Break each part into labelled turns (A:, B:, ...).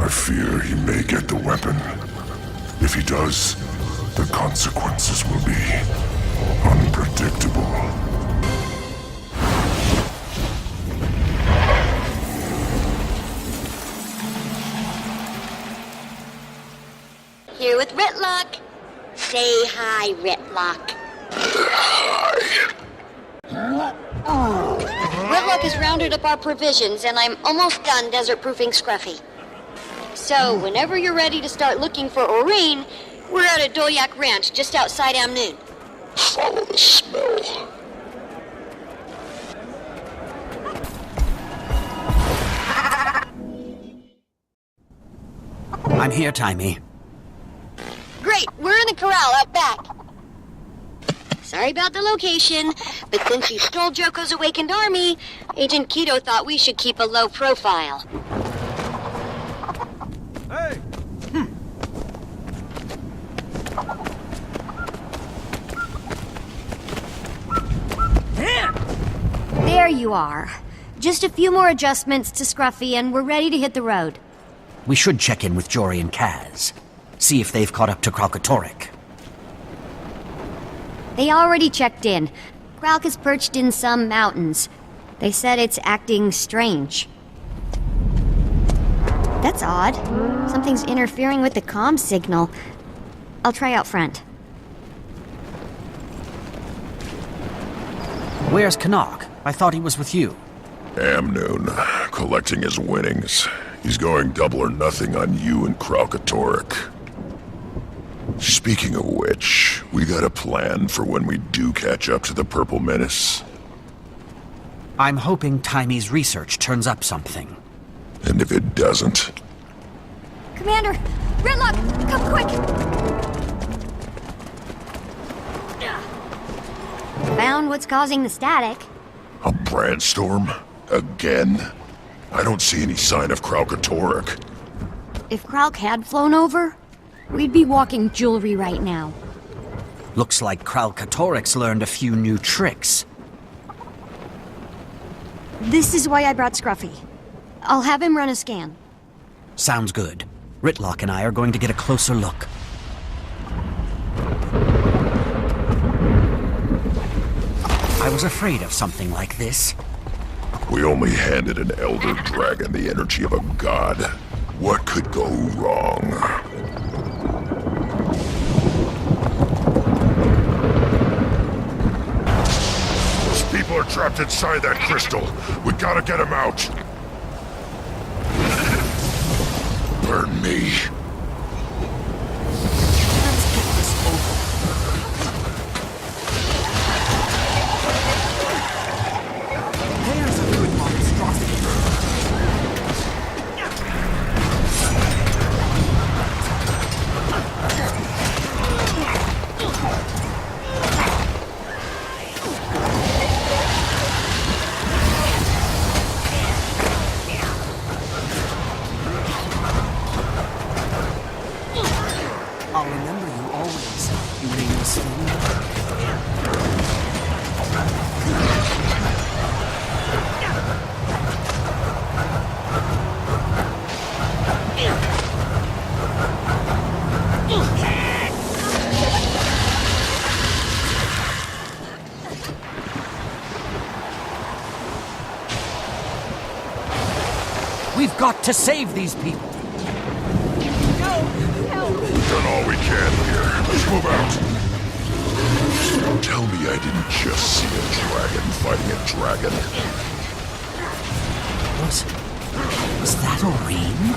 A: I fear he may get the weapon. If he does, the consequences will be unpredictable.
B: Here with Ritlock. Say hi, Ritlock.
A: Hi.
B: Ritlock has rounded up our provisions, and I'm almost done desert-proofing Scruffy. So, whenever you're ready to start looking for Aurene, we're at a Doyak Ranch just outside Amnoon.
A: Follow the smell.
C: I'm here, Timey.
B: Great, we're in the corral out back. Sorry about the location, but since you stole Joko's awakened army, Agent Keto thought we should keep a low profile.
C: Hey!
D: There you are. Just a few more adjustments to Scruffy and we're ready to hit the road.
C: We should check in with Jory and Kaz. See if they've caught up to Kralkatorrik.
D: They already checked in. Kralk is perched in some mountains. They said it's acting strange. That's odd. Something's interfering with the comm signal. I'll try out front.
C: Where's Canuck? I thought he was with you.
A: Amnoon, collecting his winnings. He's going double or nothing on you and Kralkatorrik. Speaking of which, we got a plan for when we do catch up to the Purple Menace.
C: I'm hoping Timey's research turns up something.
A: And if it doesn't...
D: Commander! Ritlock! Come quick! Found what's causing the static.
A: A brandstorm? Again? I don't see any sign of Kralkatorrik.
D: If Kralk had flown over, we'd be walking jewelry right now.
C: Looks like Kralkatorrik's learned a few new tricks.
D: This is why I brought Scruffy. I'll have him run a scan.
C: Sounds good. Ritlock and I are going to get a closer look. I was afraid of something like this.
A: We only handed an elder dragon the energy of a god. What could go wrong? Those people are trapped inside that crystal. We gotta get them out. Burn me.
C: There's a good monstrosity. I'll remember you always, you nameless thing. We've got to save these people.
A: We've done all we can here. Let's move out. Don't tell me I didn't just see a dragon fighting a dragon.
C: Was that Aurene?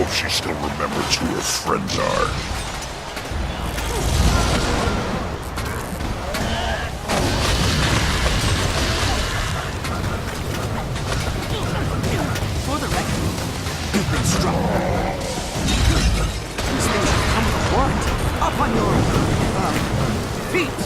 A: hope she still remembers who her friends are.
C: For the record, you've been struck. These things should come with a warrant. Up on your, feet!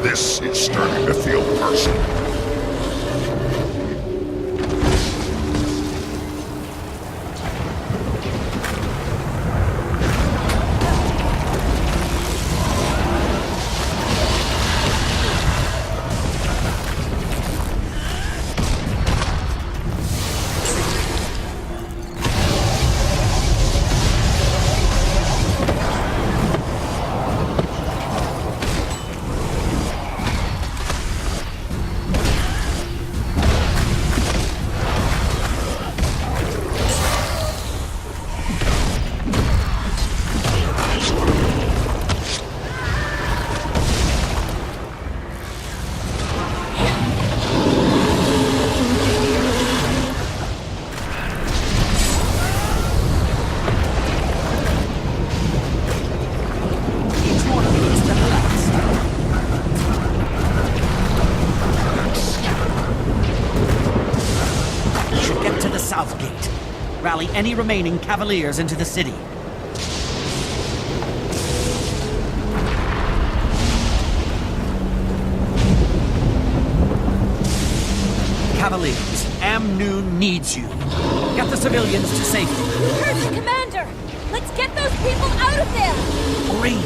A: This is starting to feel personal.
C: Rally any remaining cavaliers into the city. Cavaliers, Amnu needs you. Get the civilians to safety.
E: Heard the commander! Let's get those people out of there!
C: Hurry!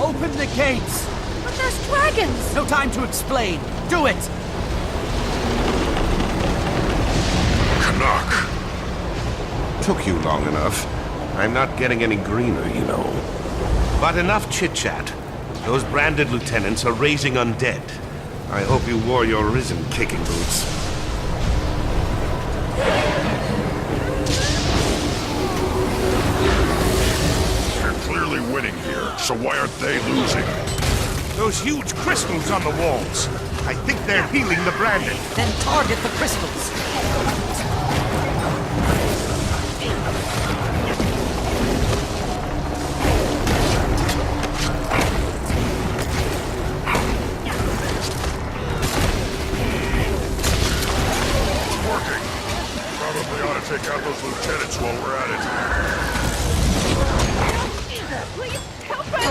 C: Open the gates!
E: But there's dragons!
C: No time to explain. Do it!
A: Knock.
F: Took you long enough. I'm not getting any greener, you know. But enough chit-chat. Those branded lieutenants are raising undead. I hope you wore your risen kicking boots.
A: They're clearly winning here, so why aren't they losing?
F: Those huge crystals on the walls. I think they're healing the branded.
C: Then target the crystals.
A: Take out those lieutenants while we're at it.
E: Please, help us!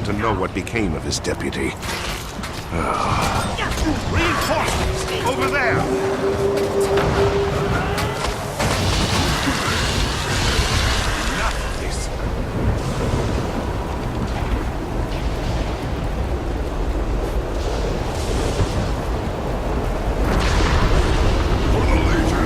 F: want to know what became of his deputy. Reinforcements! Over there! Enough of this.
A: For the Legion!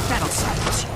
C: That'll silence you.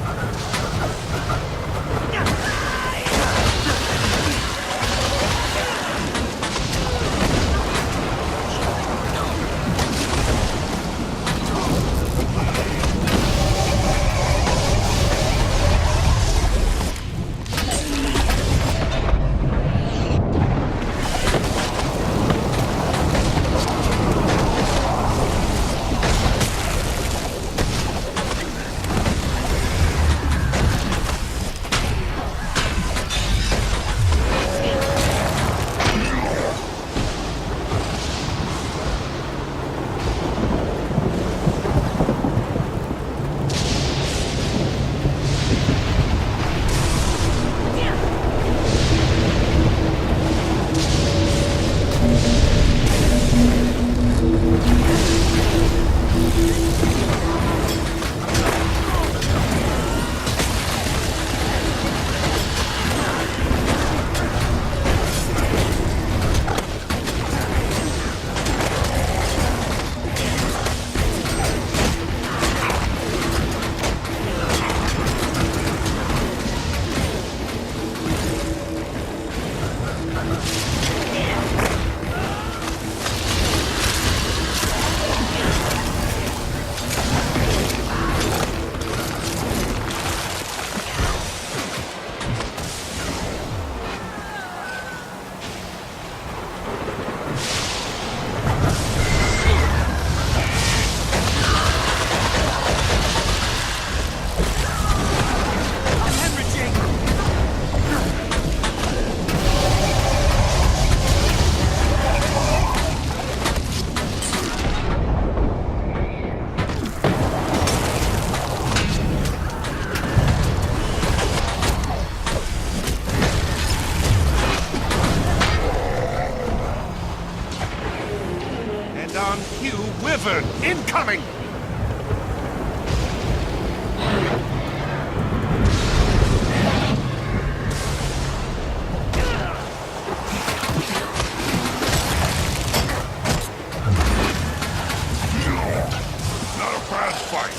F: Wyvern incoming!
A: Not a fast fight.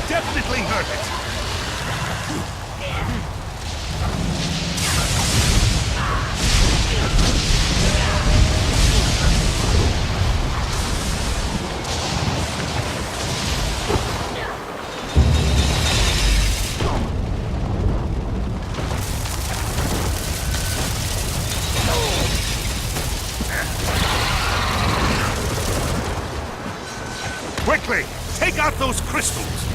F: Definitely heard it! those crystals!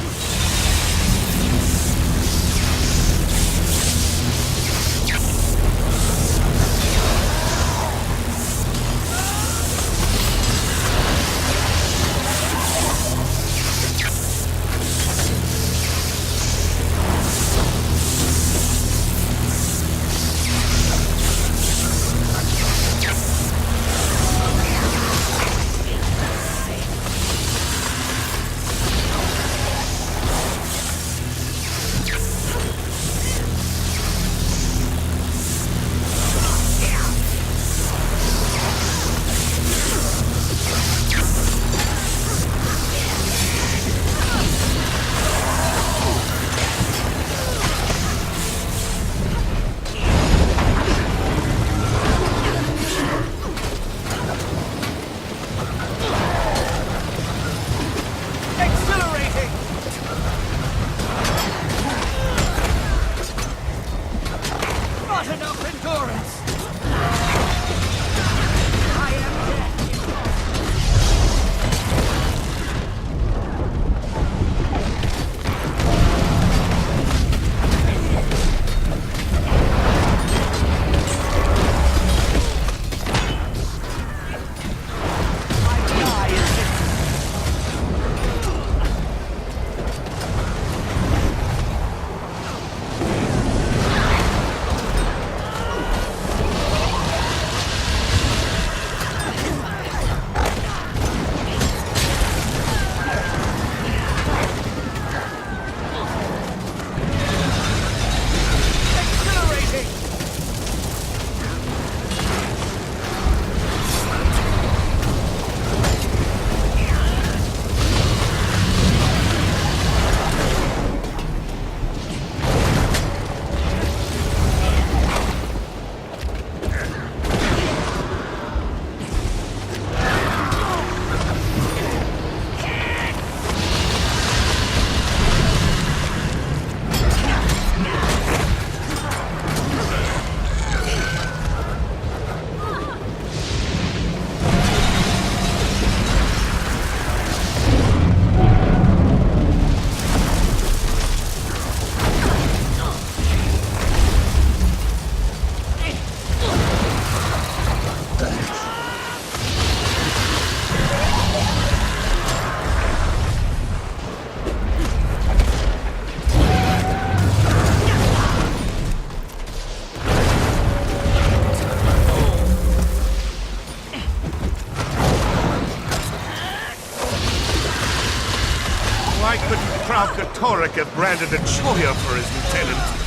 F: Why couldn't Kralkatorrik have branded a choya for his lieutenant?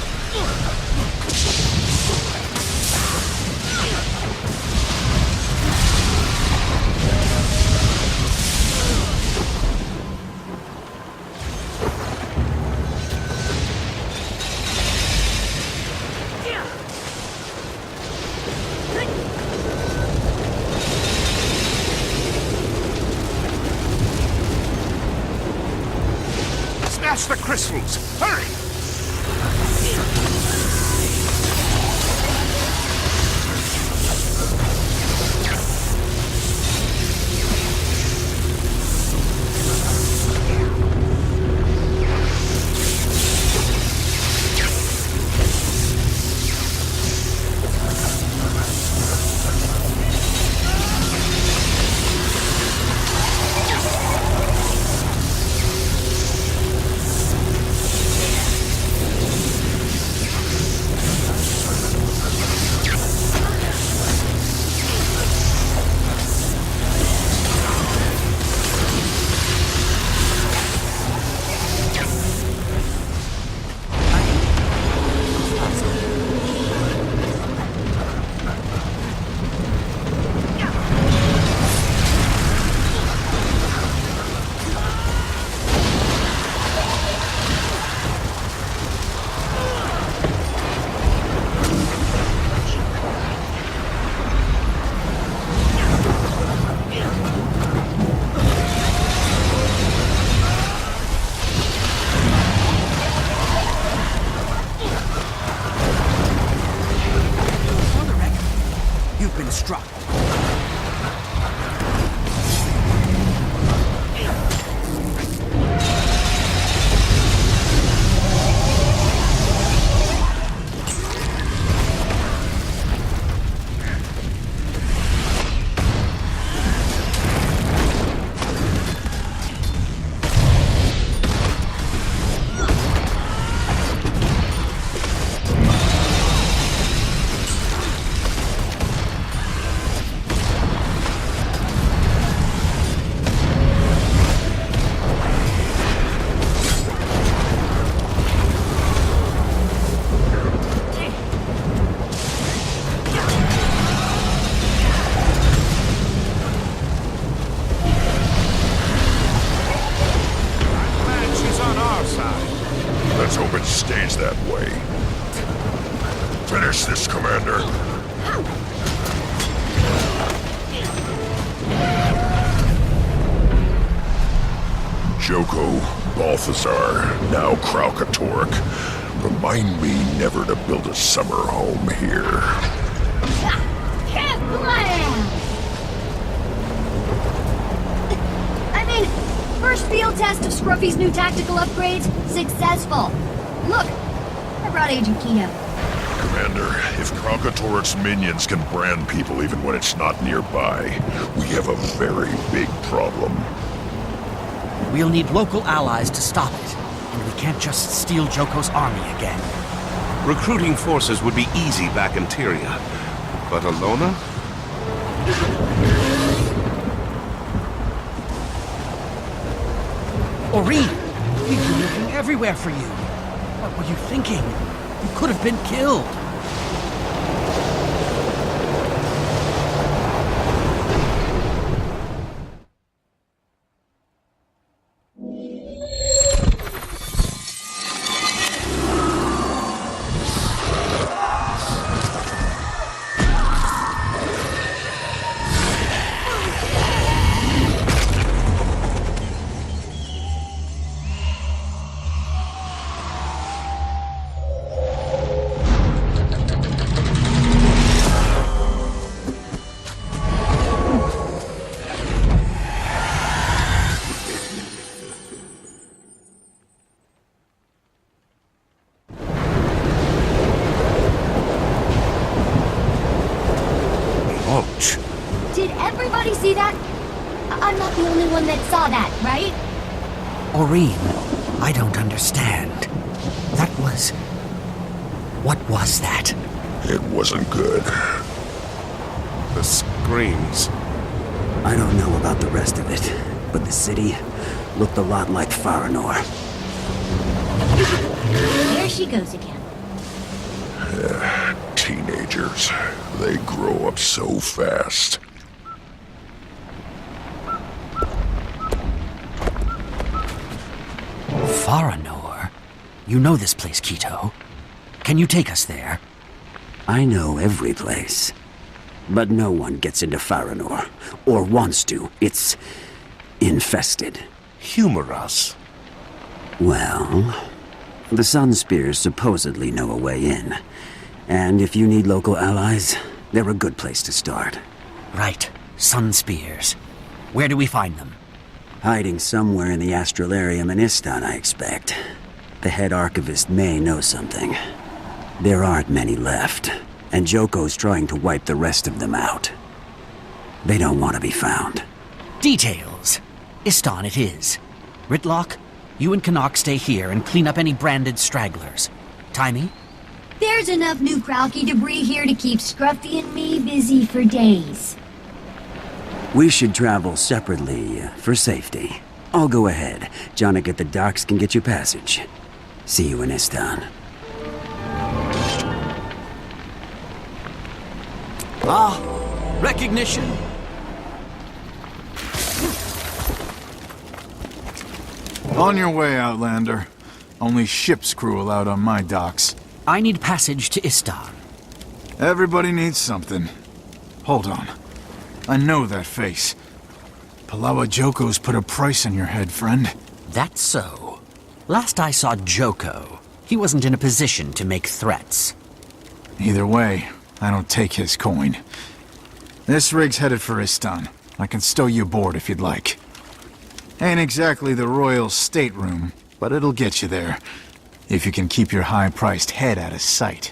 F: Smash the crystals! Hurry!
A: Let's hope it stays that way. Finish this, Commander. Joko, Balthazar, now Kralkatorrik. Remind me never to build a summer home here.
D: I mean, first field test of Scruffy's new tactical upgrades, successful. Look, I brought Agent Keto.
A: Commander, if Kralkatorrik's minions can brand people even when it's not nearby, we have a very big problem.
C: We'll need local allies to stop it, and we can't just steal Joko's army again.
F: Recruiting forces would be easy back in Tyria. But Alona?
C: Oreen, we've been looking everywhere for you. What were you thinking? You could have been killed.
D: Did everybody see that? I'm not the only one that saw that, right?
C: Oreen, I don't understand. That was... What was that?
A: It wasn't good.
F: The screams.
G: I don't know about the rest of it, but the city looked a lot like Farinor.
D: There she goes again.
A: Teenagers. They grow up so fast.
C: Farinor? You know this place, Keto. Can you take us there?
G: I know every place. But no one gets into Farinor, or wants to. It's infested.
F: Humor us.
G: Well, the Sunspears supposedly know a way in. And if you need local allies, they're a good place to start.
C: Right. Sun Spears. Where do we find them?
G: Hiding somewhere in the Astralarium in Istan, I expect. The head archivist may know something. There aren't many left, and Joko's trying to wipe the rest of them out. They don't want to be found.
C: Details. Istan it is. Ritlock, you and Canuck stay here and clean up any branded stragglers. Timey?
D: There's enough new Kralky debris here to keep Scruffy and me busy for days.
G: We should travel separately, for safety. I'll go ahead. Jonik at the docks can get you passage. See you in Istan.
C: Ah, recognition.
H: On your way, Outlander. Only ship's crew allowed on my docks.
C: I need passage to Istan.
H: Everybody needs something. Hold on. I know that face. Palawa Joko's put a price on your head, friend.
C: That's so. Last I saw Joko, he wasn't in a position to make threats.
H: Either way, I don't take his coin. This rig's headed for Istan. I can stow you aboard if you'd like. Ain't exactly the royal stateroom, but it'll get you there. If you can keep your high-priced head out of sight.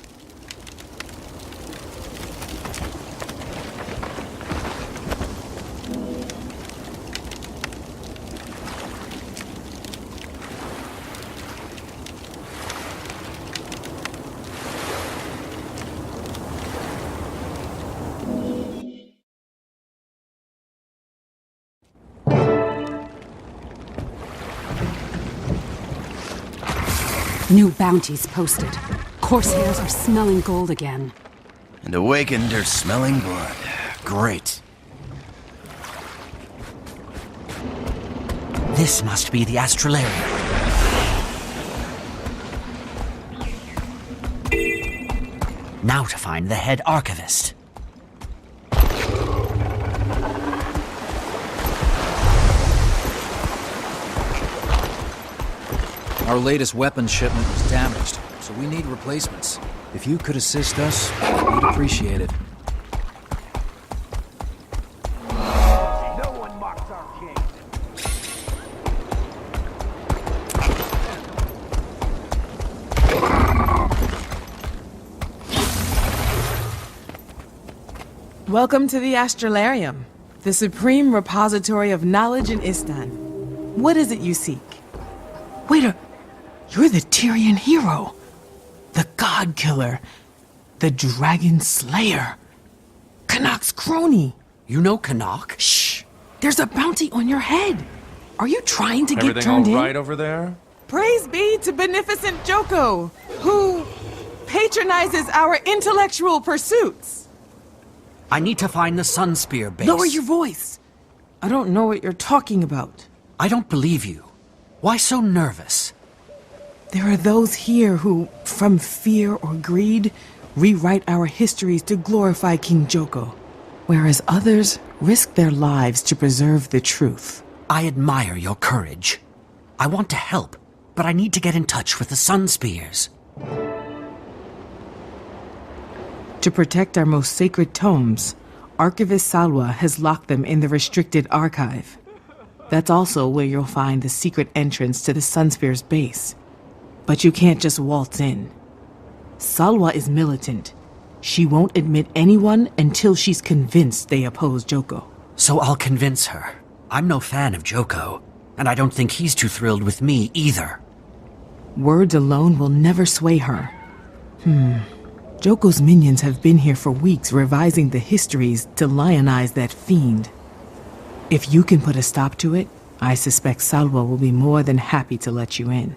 I: New bounties posted. Corsairs are smelling gold again.
J: And awakened are smelling blood. Great.
C: This must be the Astralarium. Now to find the head archivist.
K: Our latest weapons shipment was damaged, so we need replacements. If you could assist us, we'd appreciate it.
J: No one mocks our king.
L: Welcome to the Astralarium, the supreme repository of knowledge in Istan. What is it you seek? Wait you're the Tyrian hero, the god killer, the dragon slayer, Connacht's crony.
C: You know Connacht?
L: Shh! There's a bounty on your head. Are you trying to get
M: Everything
L: turned in?
M: all right over there?
L: Praise be to beneficent Joko, who patronizes our intellectual pursuits.
C: I need to find the Sunspear base.
L: Lower your voice. I don't know what you're talking about.
C: I don't believe you. Why so nervous?
L: There are those here who, from fear or greed, rewrite our histories to glorify King Joko, whereas others risk their lives to preserve the truth.
C: I admire your courage. I want to help, but I need to get in touch with the Sunspears.
L: To protect our most sacred tomes, Archivist Salwa has locked them in the restricted archive. That's also where you'll find the secret entrance to the Sunspear's base. But you can't just waltz in. Salwa is militant. She won't admit anyone until she's convinced they oppose Joko.
C: So I'll convince her. I'm no fan of Joko, and I don't think he's too thrilled with me either.
L: Words alone will never sway her. Joko's minions have been here for weeks revising the histories to lionize that fiend. If you can put a stop to it, I suspect Salwa will be more than happy to let you in.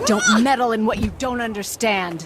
I: Don't meddle in what you don't understand.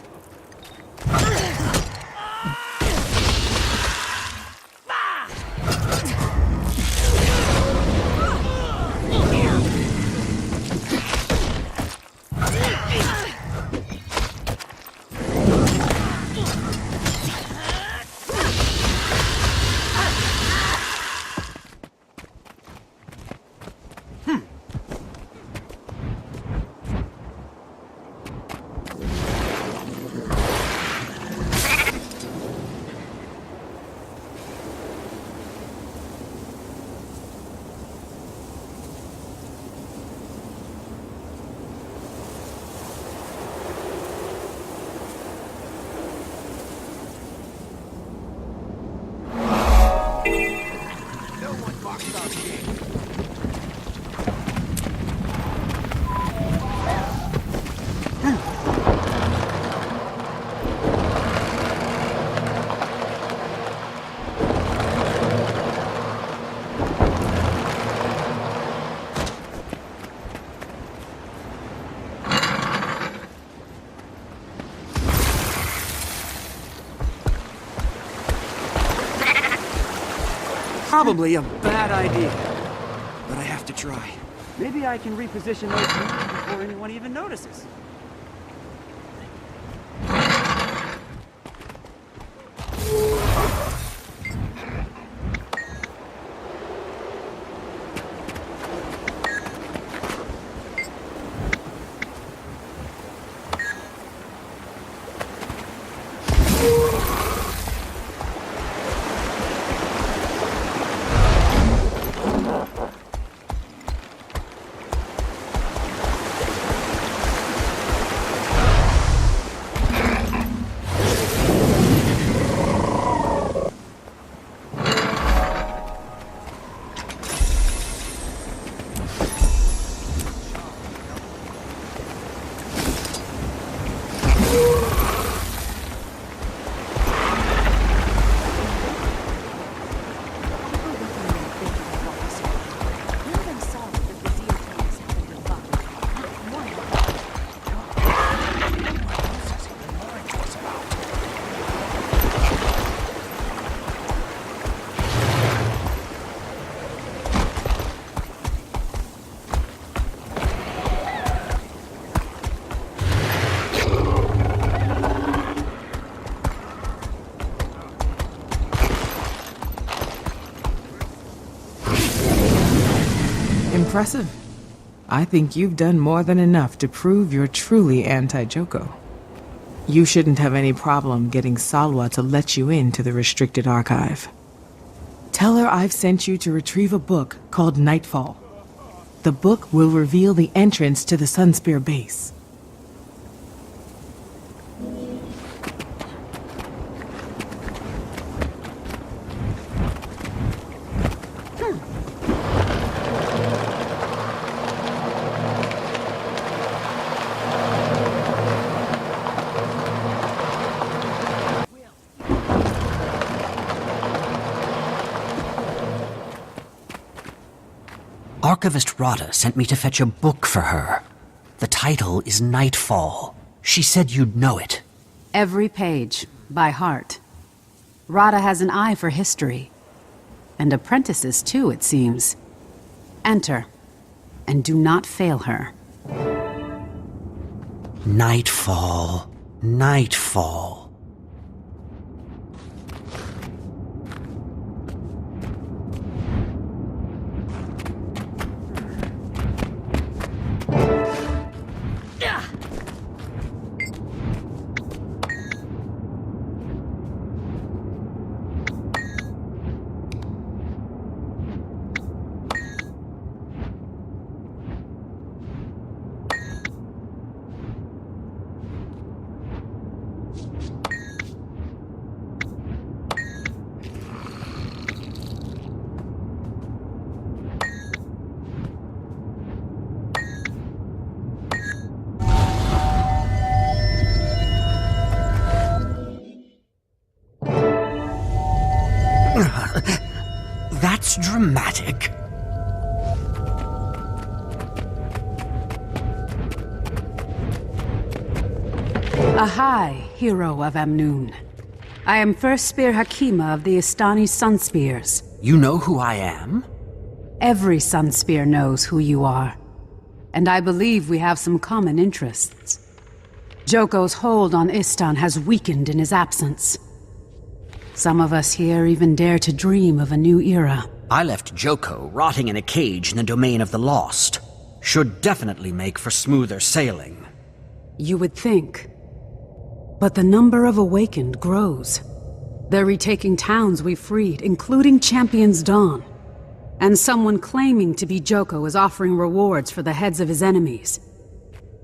G: Probably a bad idea, but I have to try. Maybe I can reposition those pieces before anyone even notices.
L: impressive. I think you've done more than enough to prove you're truly anti-Joko. You shouldn't have any problem getting Salwa to let you into the restricted archive. Tell her I've sent you to retrieve a book called Nightfall. The book will reveal the entrance to the Sunspear base.
C: Archivist Rada sent me to fetch a book for her. The title is Nightfall. She said you'd know it.
I: Every page, by heart. Rada has an eye for history. And apprentices, too, it seems. Enter, and do not fail her.
C: Nightfall. Nightfall. That's dramatic.
I: Ahai, hero of Amnoon. I am First Spear Hakima of the Istani Sunspears.
C: You know who I am?
I: Every Sunspear knows who you are. And I believe we have some common interests. Joko's hold on Istan has weakened in his absence. Some of us here even dare to dream of a new era.
C: I left Joko rotting in a cage in the domain of the lost. Should definitely make for smoother sailing.
I: You would think. But the number of awakened grows. They're retaking towns we freed, including Champion's Dawn. And someone claiming to be Joko is offering rewards for the heads of his enemies.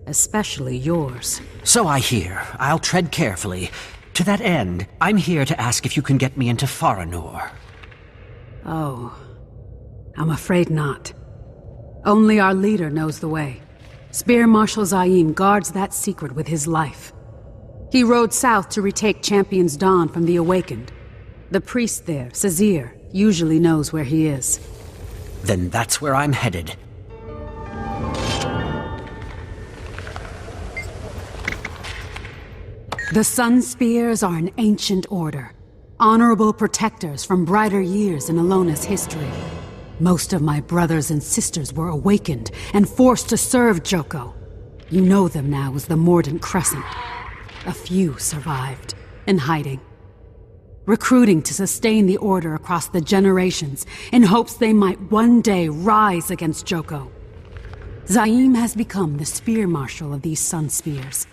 I: Especially yours.
C: So I hear. I'll tread carefully. To that end, I'm here to ask if you can get me into Faranur.
I: Oh, I'm afraid not. Only our leader knows the way. Spear Marshal Zaim guards that secret with his life. He rode south to retake Champion's Dawn from the Awakened. The priest there, Sazir, usually knows where he is.
C: Then that's where I'm headed.
I: The Sunspears are an ancient order. Honorable protectors from brighter years in Alona's history. Most of my brothers and sisters were awakened and forced to serve Joko. You know them now as the Mordant Crescent. A few survived, in hiding. Recruiting to sustain the order across the generations in hopes they might one day rise against Joko. Zaim has become the Spear Marshal of these Sunspears.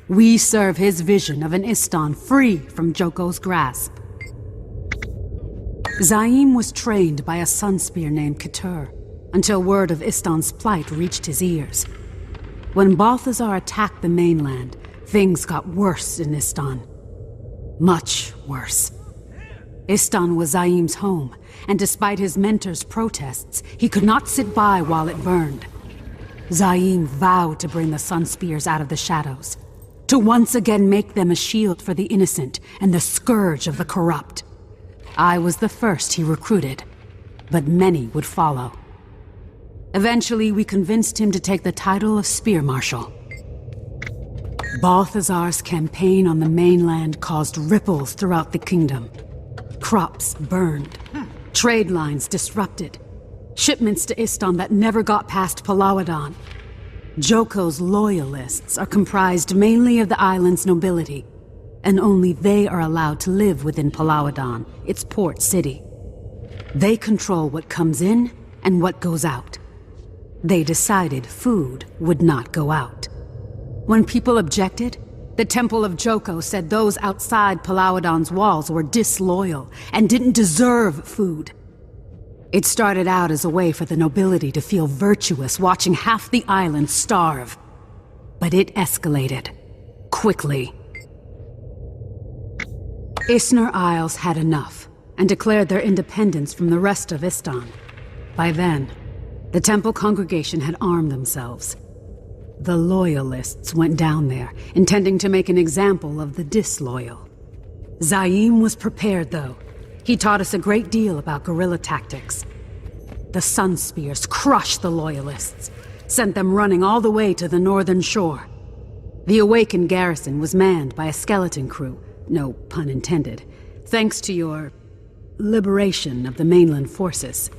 I: We serve his vision of an Istan free from Joko's grasp. Zaim was trained by a Sunspear named Ketur, until word of Istan's plight reached his ears. When Balthazar attacked the mainland, things got worse in Istan. Much worse. Istan was Zaim's home, and despite his mentor's protests, he could not sit by while it burned. Zaim vowed to bring the Sunspears out of the shadows, to once again make them a shield for the innocent and the scourge of the corrupt. I was the first he recruited, but many would follow. Eventually, we convinced him to take the title of Spear Marshal. Balthazar's campaign on the mainland caused ripples throughout the kingdom. Crops burned, trade lines disrupted, shipments to Istan that never got past Palawadan. Joko's loyalists are comprised mainly of the island's nobility, and only they are allowed to live within Palawadan, its port city. They control what comes in and what goes out. They decided food would not go out. When people objected, the Temple of Joko said those outside Palauodon's walls were disloyal and didn't deserve food. It started out as a way for the nobility to feel virtuous watching half the island starve. But it escalated. Quickly. Isner Isles had enough, and declared their independence from the rest of Istan. By then, the temple congregation had armed themselves. The Loyalists went down there, intending to make an example of the disloyal. Zaim was prepared, though. He taught us a great deal about guerrilla tactics. The Sun Spears crushed the Loyalists, sent them running all the way to the northern shore. The awakened garrison was manned by a skeleton crew, no pun intended, thanks to your liberation of the mainland forces.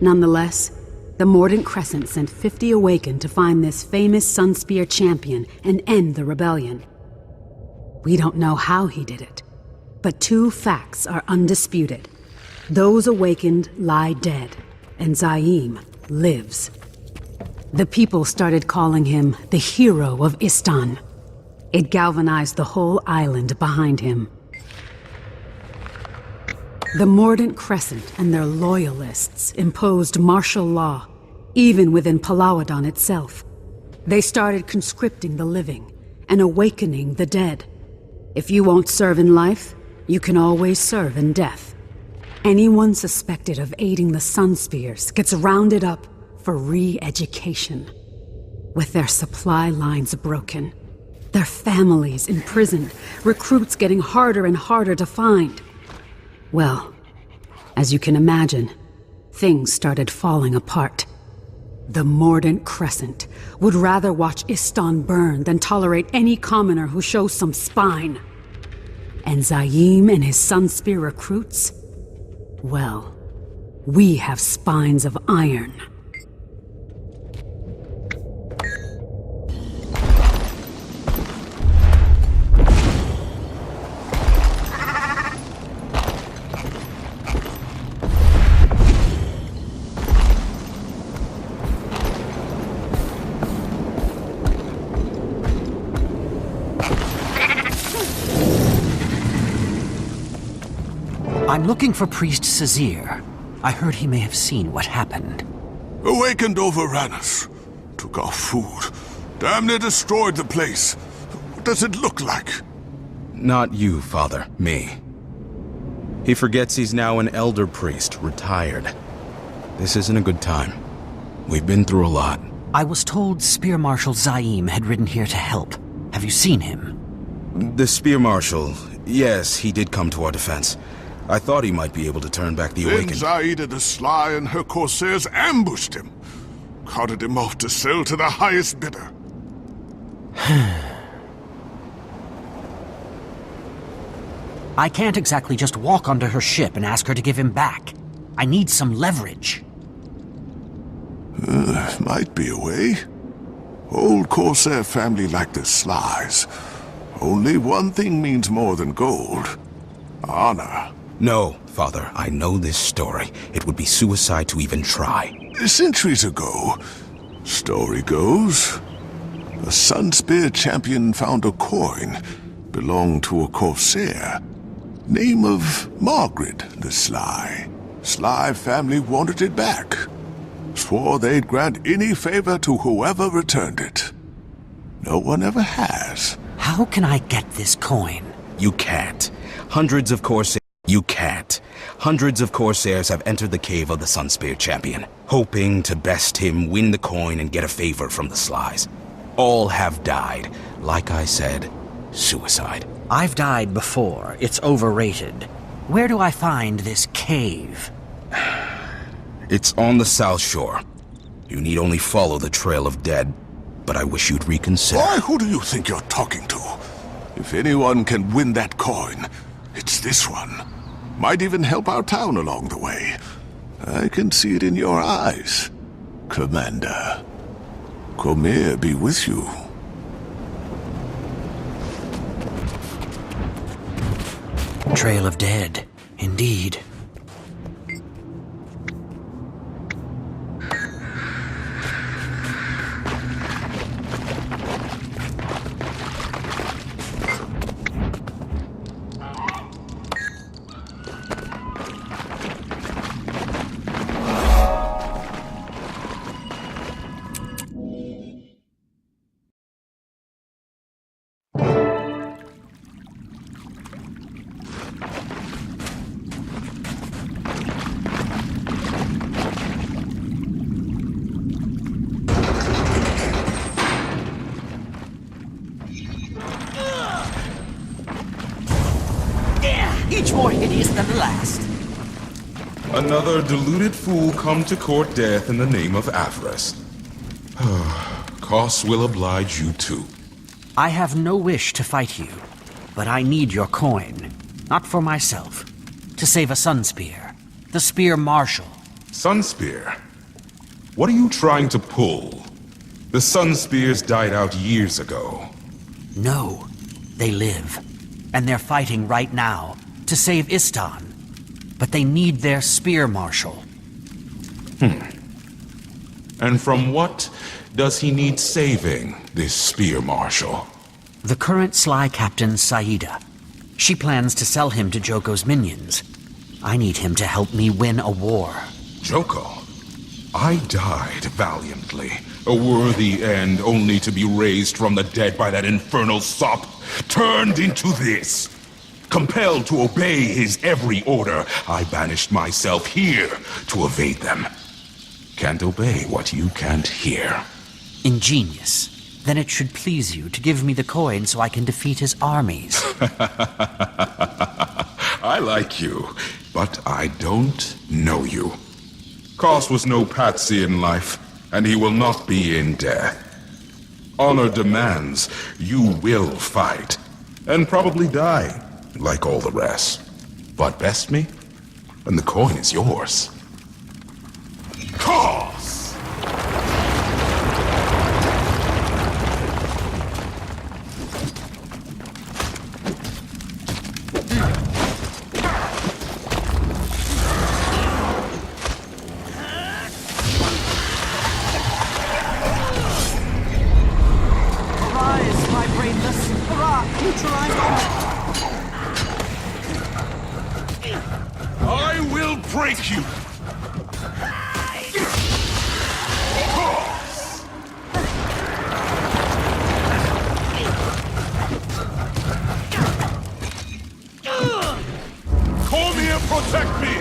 I: Nonetheless, the Mordant Crescent sent 50 Awakened to find this famous Sunspear champion and end the rebellion. We don't know how he did it, but two facts are undisputed. Those Awakened lie dead, and Zaim lives. The people started calling him the hero of Istan. It galvanized the whole island behind him. The Mordant Crescent and their loyalists imposed martial law, even within Palauodon itself. They started conscripting the living and awakening the dead. If you won't serve in life, you can always serve in death. Anyone suspected of aiding the Sunspears gets rounded up for re-education. With their supply lines broken, their families imprisoned, recruits getting harder and harder to find. Well, as you can imagine, things started falling apart. The Mordant Crescent would rather watch Istan burn than tolerate any commoner who shows some spine. And Zaim and his Sunspear recruits? Well, we have spines of iron.
C: I'm looking for Priest Sazir. I heard he may have seen what happened.
A: Awakened overran us. Took our food. Damn near destroyed the place. What does it look like?
M: Not you, Father. Me. He forgets he's now an elder priest, retired. This isn't a good time. We've been through a lot.
C: I was told Spear Marshal Zaim had ridden here to help. Have you seen him?
M: The Spear Marshal, yes, he did come to our defense. I thought he might be able to turn back the
A: Then
M: Awakened.
A: Zaida the Sly and her corsairs ambushed him. Carted him off to sell to the highest bidder.
C: I can't exactly just walk onto her ship and ask her to give him back. I need some leverage.
A: Might be a way. Old corsair family like the Slies. Only one thing means more than gold. Honor.
M: No, Father, I know this story. It would be suicide to even try.
A: Centuries ago, story goes, a Sunspear champion found a coin belonged to a corsair. Name of Margaret the Sly. Sly family wanted it back. Swore they'd grant any favor to whoever returned it. No one ever has.
C: How can I get this coin?
M: You can't. Hundreds of corsairs... You can't. Hundreds of corsairs have entered the cave of the Sunspear champion, hoping to best him, win the coin, and get a favor from the Slies. All have died. Like I said, suicide.
C: I've died before. It's overrated. Where do I find this cave?
M: It's on the south shore. You need only follow the trail of dead, but I wish you'd reconsider.
A: Why, who do you think you're talking to? If anyone can win that coin, it's this one. Might even help our town along the way. I can see it in your eyes, Commander. Comer be with you.
C: Trail of Dead, indeed. each more hideous than the last.
N: Another deluded fool come to court death in the name of avarice. Costs will oblige you too.
C: I have no wish to fight you, but I need your coin. Not for myself. To save a sun spear. The spear marshal.
N: Sun spear? What are you trying to pull? The sun spears died out years ago.
C: No, they live. And they're fighting right now to save Istan. But they need their spear marshal.
N: And from what does he need saving, this spear marshal?
C: The current sly captain, Saida. She plans to sell him to Joko's minions. I need him to help me win a war.
N: Joko? I died valiantly. A worthy end only to be raised from the dead by that infernal sop. Turned into this. Compelled to obey his every order, I banished myself here to evade them. Can't obey what you can't hear.
C: Ingenious. Then it should please you to give me the coin so I can defeat his armies.
N: I like you, but I don't know you. Koss was no patsy in life, and he will not be in death. Honor demands you will fight, and probably die, like all the rest. But best me, and the coin is yours. Koss! I will break you! Call me and protect me!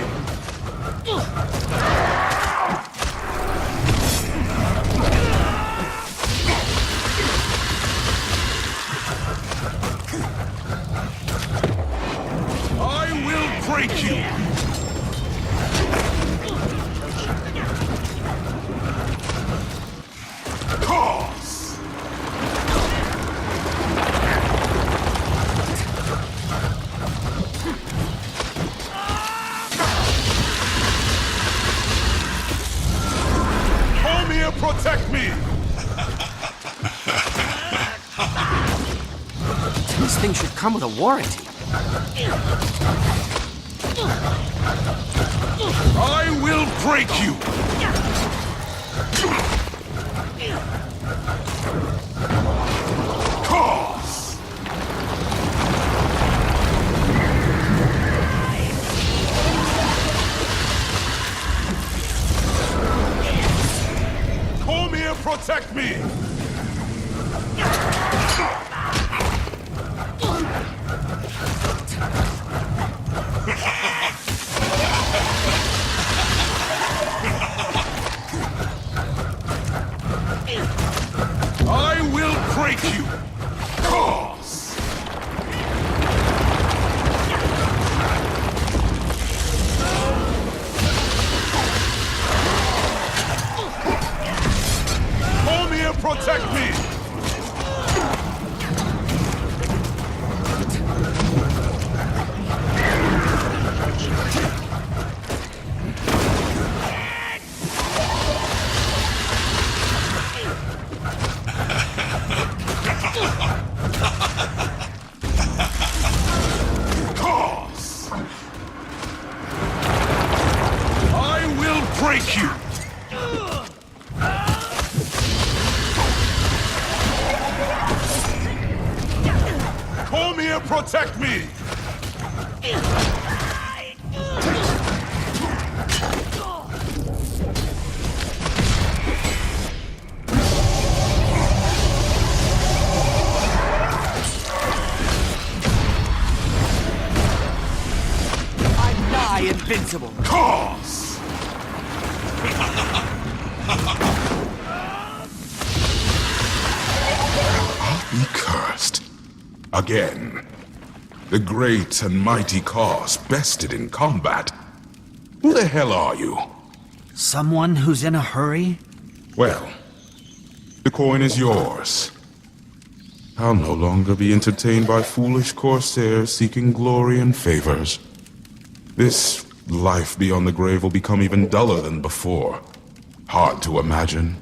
N: I will break you! Protect me!
C: This thing should come with a warranty.
N: I will break you! Koss! Call me and protect me! I will break you! Koss! Call me and protect me! Break you! Call me and protect me!
C: I'm nigh invincible.
N: Koss! I'll be cursed. Again. The great and mighty cause bested in combat. Who the hell are you?
C: Someone who's in a hurry?
N: Well, the coin is yours. I'll no longer be entertained by foolish corsairs seeking glory and favors. This life beyond the grave will become even duller than before. Hard to imagine.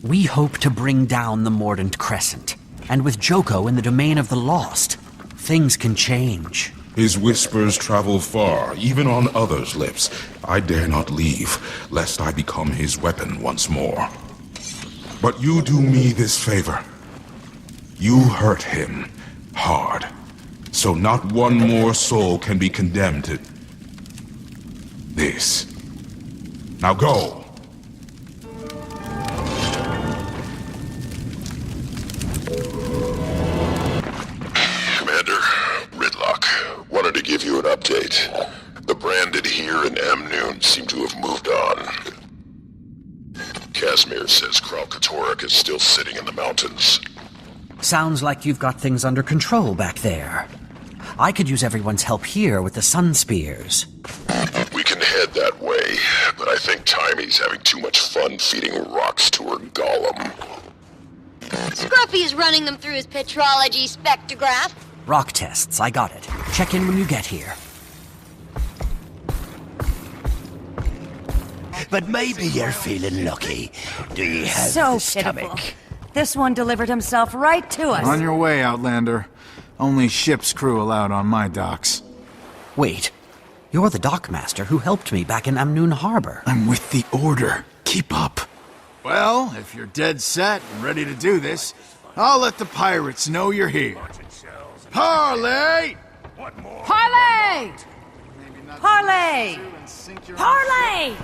C: We hope to bring down the Mordant Crescent, and with Joko in the domain of the lost, things can change.
N: His whispers travel far, even on others' lips. I dare not leave, lest I become his weapon once more. But you do me this favor. You hurt him hard, so not one more soul can be condemned to this. Now go!
A: Wanted to give you an update. The branded here in Amnoon seem to have moved on. Casimir says Kralkatorrik is still sitting in the mountains.
C: Sounds like you've got things under control back there. I could use everyone's help here with the sun spears.
A: We can head that way, but I think Timey's having too much fun feeding rocks to her golem.
B: Scruffy's running them through his petrology spectrograph.
C: Rock tests, I got it. Check in when you get here.
J: But maybe you're feeling lucky. Do you have
O: so
J: the stomach?
O: pitiful. This one delivered himself right to us.
H: On your way, Outlander. Only ship's crew allowed on my docks.
C: Wait, you're the dockmaster who helped me back in Amnoon Harbor.
H: I'm with the Order. Keep up. Well, if you're dead set and ready to do this, I'll let the pirates know you're here. Parley!
O: Parlay! Parlay! Parlay!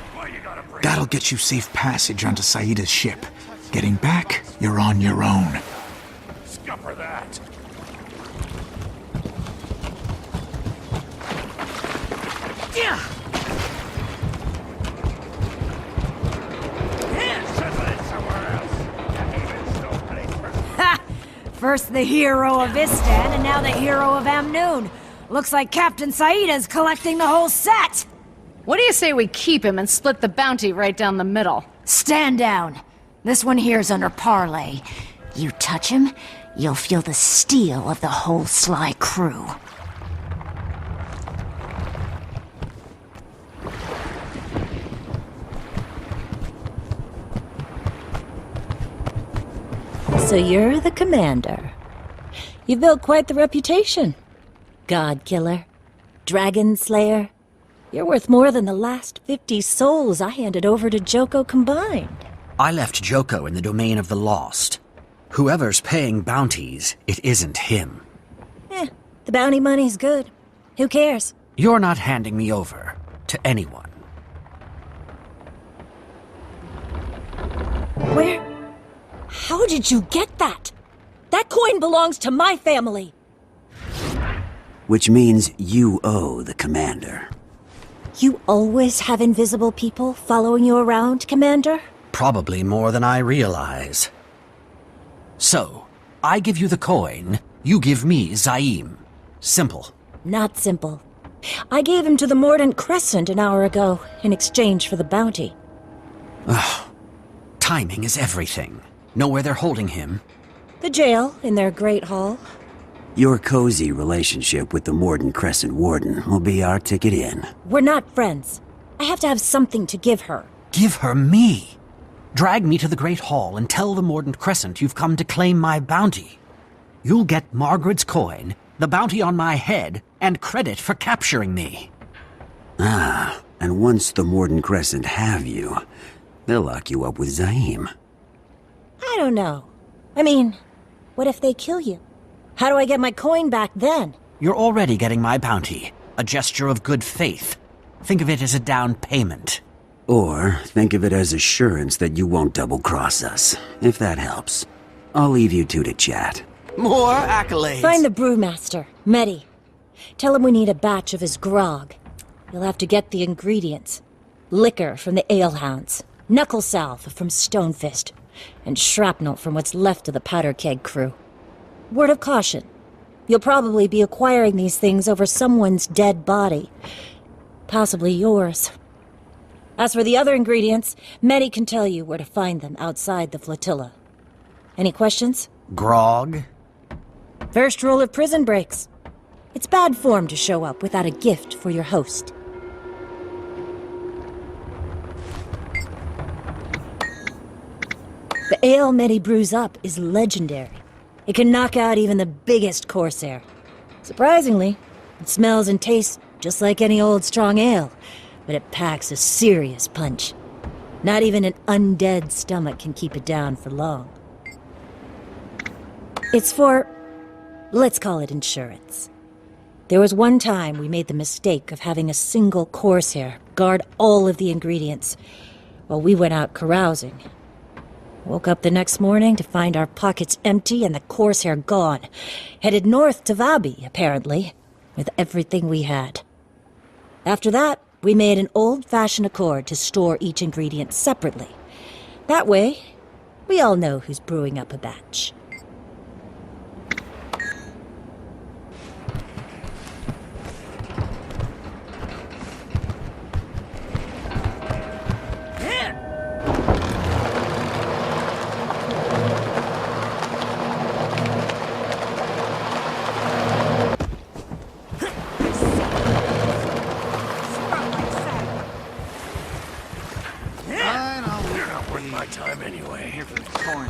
H: That'll get you safe passage onto Saida's ship. Getting back, you're on your own.
N: Scupper that!
O: Yeah! Ha! First the hero of Istan, and now the hero of Amnoon. Looks like Captain Saida's collecting the whole set!
P: What do you say we keep him and split the bounty right down the middle?
O: Stand down. This one here's under Parlay. You touch him, you'll feel the steel of the whole sly crew.
Q: So you're the commander. You've built quite the reputation. God killer, dragon slayer. You're worth more than the last 50 souls I handed over to Joko combined.
C: I left Joko in the domain of the lost. Whoever's paying bounties, it isn't him.
Q: The bounty money's good. Who cares?
C: You're not handing me over to anyone.
Q: Where? How did you get that? That coin belongs to my family.
G: Which means you owe the commander.
Q: You always have invisible people following you around, Commander?
C: Probably more than I realize. So, I give you the coin, you give me Zaim. Simple.
Q: Not simple. I gave him to the Mordant Crescent an hour ago, in exchange for the bounty.
C: Ugh. Timing is everything. Know where they're holding him?
Q: The jail, in their great hall.
G: Your cozy relationship with the Mordant Crescent Warden will be our ticket in.
Q: We're not friends. I have to have something to give her.
C: Give her me? Drag me to the Great Hall and tell the Mordant Crescent you've come to claim my bounty. You'll get Margaret's coin, the bounty on my head, and credit for capturing me.
G: Ah, and once the Mordant Crescent have you, they'll lock you up with Zaim.
Q: I don't know. I mean, what if they kill you? How do I get my coin back then?
C: You're already getting my bounty. A gesture of good faith. Think of it as a down payment.
G: Or think of it as assurance that you won't double-cross us, if that helps. I'll leave you two to chat.
C: More accolades.
Q: Find the brewmaster, Mehdi. Tell him we need a batch of his grog. You'll have to get the ingredients. Liquor from the alehounds, knuckle salve from Stonefist, and shrapnel from what's left of the powder keg crew. Word of caution. You'll probably be acquiring these things over someone's dead body. Possibly yours. As for the other ingredients, many can tell you where to find them outside the flotilla. Any questions?
C: Grog?
Q: First rule of prison breaks. It's bad form to show up without a gift for your host. The ale Medi brews up is legendary. It can knock out even the biggest corsair. Surprisingly, it smells and tastes just like any old strong ale, but it packs a serious punch. Not even an undead stomach can keep it down for long. It's for, let's call it insurance. There was one time we made the mistake of having a single corsair guard all of the ingredients while we went out carousing. Woke up the next morning to find our pockets empty and the corsair gone. Headed north to Vabi, apparently, with everything we had. After that, we made an old-fashioned accord to store each ingredient separately. That way, we all know who's brewing up a batch.
J: Time anyway.
K: Here for the coin.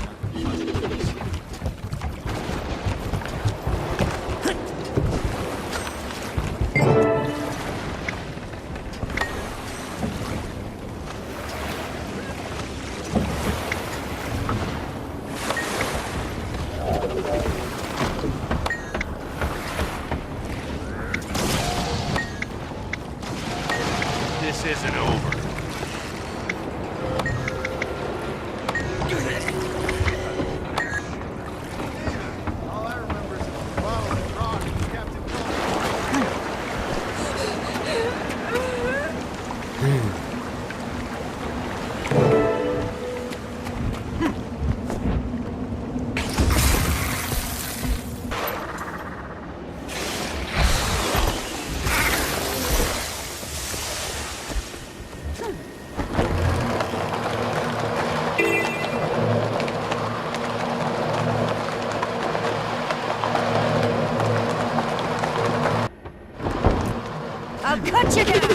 F: This isn't over.
O: I'll cut you down!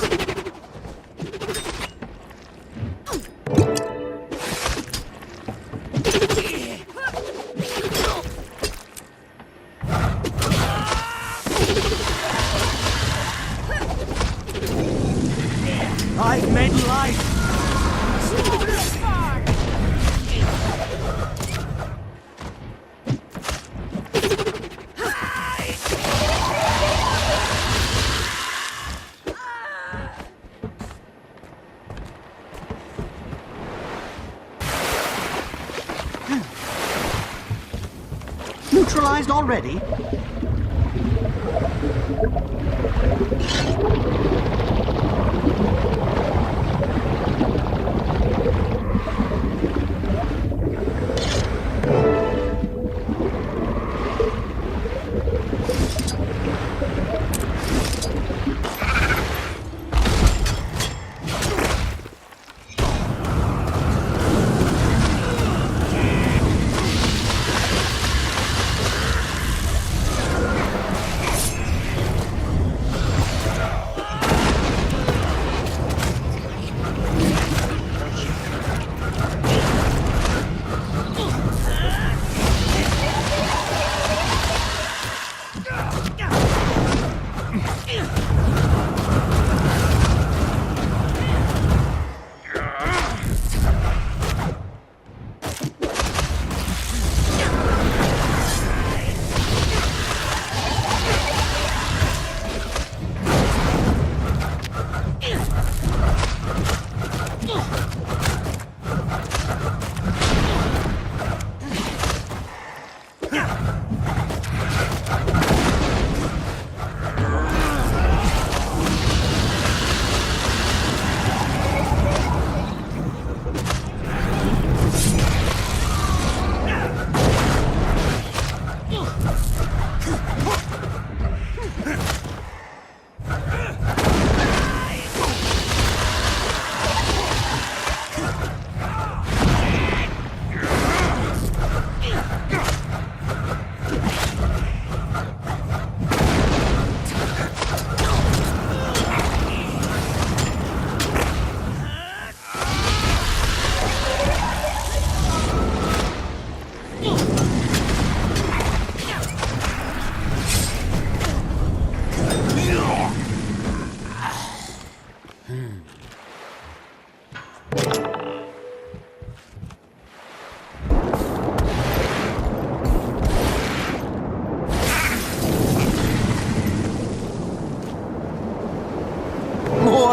C: I've made life! Neutralized already?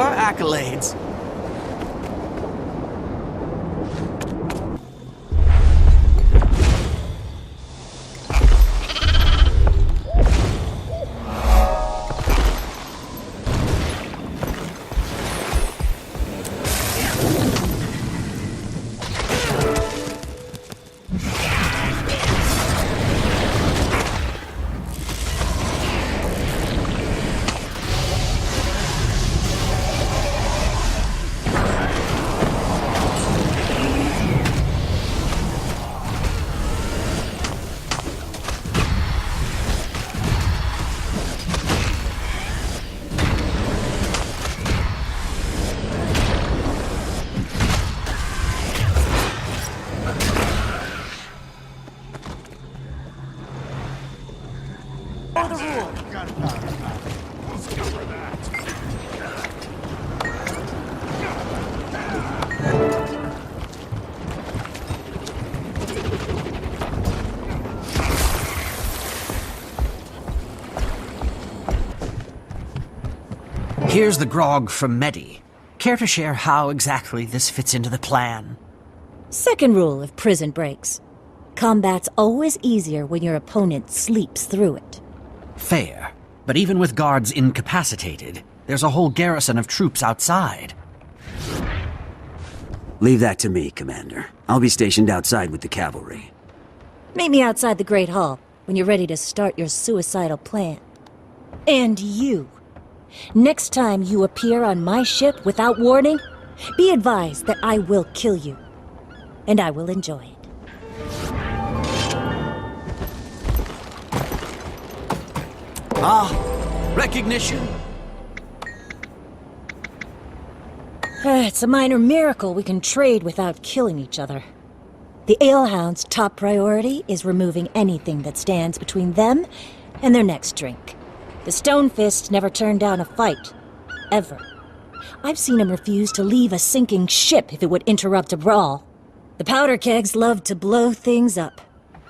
C: our accolades. Here's the grog from Medi. Care to share how exactly this fits into the plan?
Q: Second rule of prison breaks. Combat's always easier when your opponent sleeps through it.
C: Fair. But even with guards incapacitated, there's a whole garrison of troops outside.
G: Leave that to me, Commander. I'll be stationed outside with the cavalry.
Q: Meet me outside the Great Hall when you're ready to start your suicidal plan. And you. Next time you appear on my ship without warning, be advised that I will kill you. And I will enjoy it.
C: Ah, recognition.
Q: It's a minor miracle we can trade without killing each other. The Alehound's top priority is removing anything that stands between them and their next drink. The Stonefist never turned down a fight. Ever. I've seen him refuse to leave a sinking ship if it would interrupt a brawl. The powder kegs love to blow things up.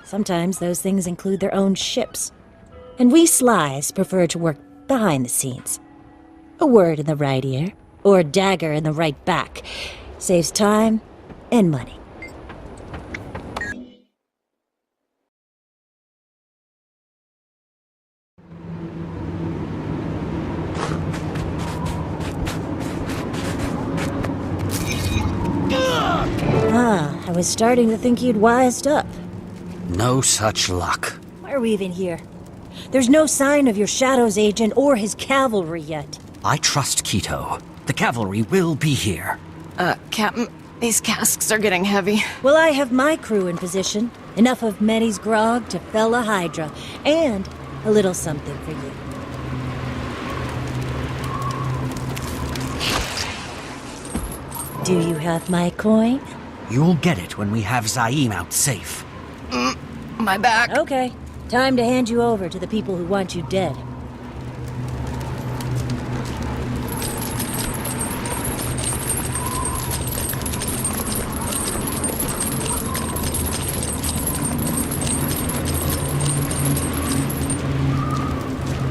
Q: Sometimes those things include their own ships. And we Slies prefer to work behind the scenes. A word in the right ear, or a dagger in the right back, saves time and money. I was starting to think you'd wised up.
C: No such luck.
Q: Why are we even here? There's no sign of your Shadow's agent or his cavalry yet.
C: I trust Keto. The cavalry will be here.
L: Captain, these casks are getting heavy.
Q: Well, I have my crew in position. Enough of Medi's grog to fell a Hydra. And a little something for you. Do you have my coin?
C: You'll get it when we have Zaim out safe.
L: My back.
Q: Okay. Time to hand you over to the people who want you dead.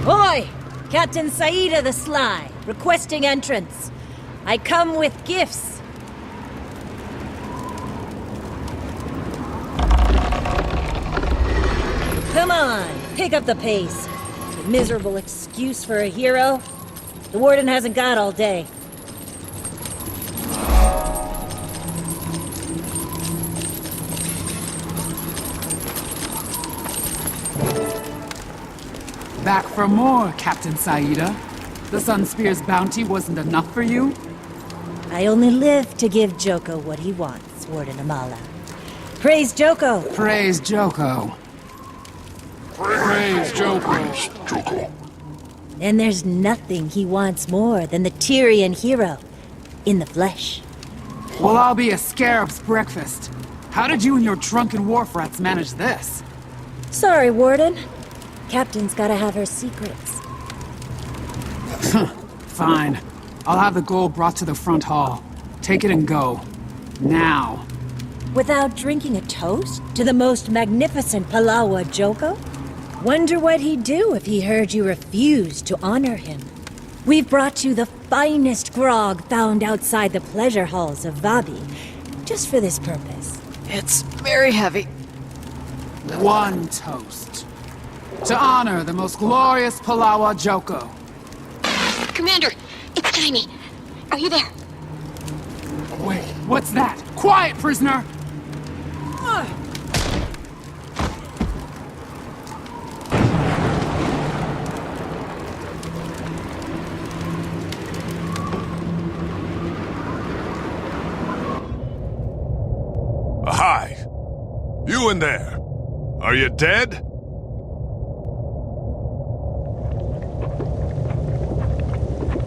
Q: Oi! Captain Saida the Sly, requesting entrance. I come with gifts. Come on, pick up the pace. A miserable excuse for a hero. The warden hasn't got all day.
L: Back for more, Captain Saida. The Sunspear's bounty wasn't enough for you?
Q: I only live to give Joko what he wants, Warden Amala. Praise Joko!
L: Praise Joko.
A: Praise Joko.
Q: And there's nothing he wants more than the Tyrian hero in the flesh.
L: Well, I'll be a scarab's breakfast. How did you and your drunken wharf rats manage this?
Q: Sorry, Warden. Captain's gotta have her secrets.
L: Fine. I'll have the gold brought to the front hall. Take it and go. Now.
Q: Without drinking a toast to the most magnificent Palawa Joko? Wonder what he'd do if he heard you refuse to honor him. We've brought you the finest grog found outside the pleasure halls of Vabi, just for this purpose.
L: It's very heavy. One toast. To honor the most glorious Palawa Joko.
B: Commander, it's Jaime. Are you there?
L: Wait, what's that? Quiet, prisoner!
A: Hi! You in there! Are you dead?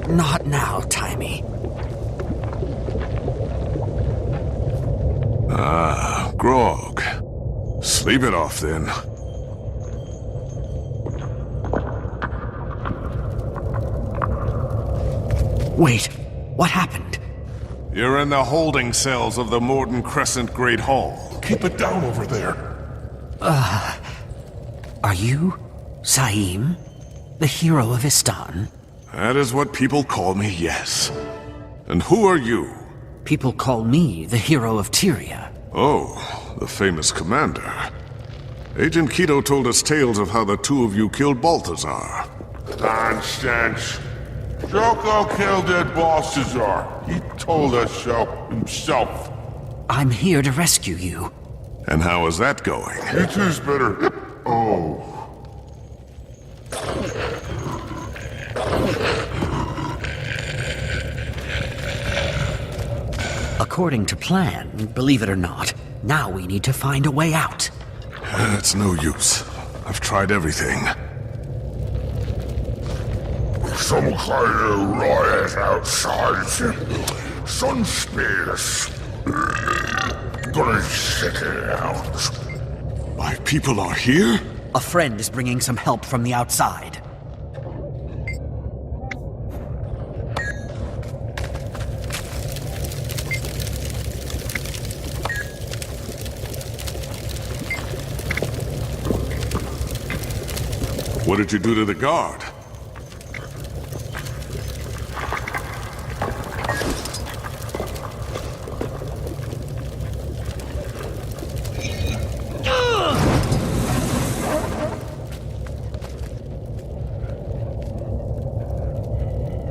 C: Not now, Timey.
A: Ah, grog. Sleep it off, then.
C: Wait, what happened?
A: You're in the holding cells of the Morden Crescent Great Hall. Keep it down over there.
C: Are you Saim, the hero of Istan?
A: That is what people call me, yes. And who are you?
C: People call me the hero of Tyria.
A: Oh, the famous commander. Agent Keto told us tales of how the two of you killed Balthazar.
R: Nonsense. Joko killed that Balthazar. He told us so himself.
C: I'm here to rescue you.
A: And how is that going?
R: It is better. Oh.
C: According to plan, believe it or not, now we need to find a way out.
A: It's no use. I've tried everything.
R: Some kind of riot outside. Sun spears. Gonna check it out.
A: My people are here?
C: A friend is bringing some help from the outside.
A: What did you do to the guard?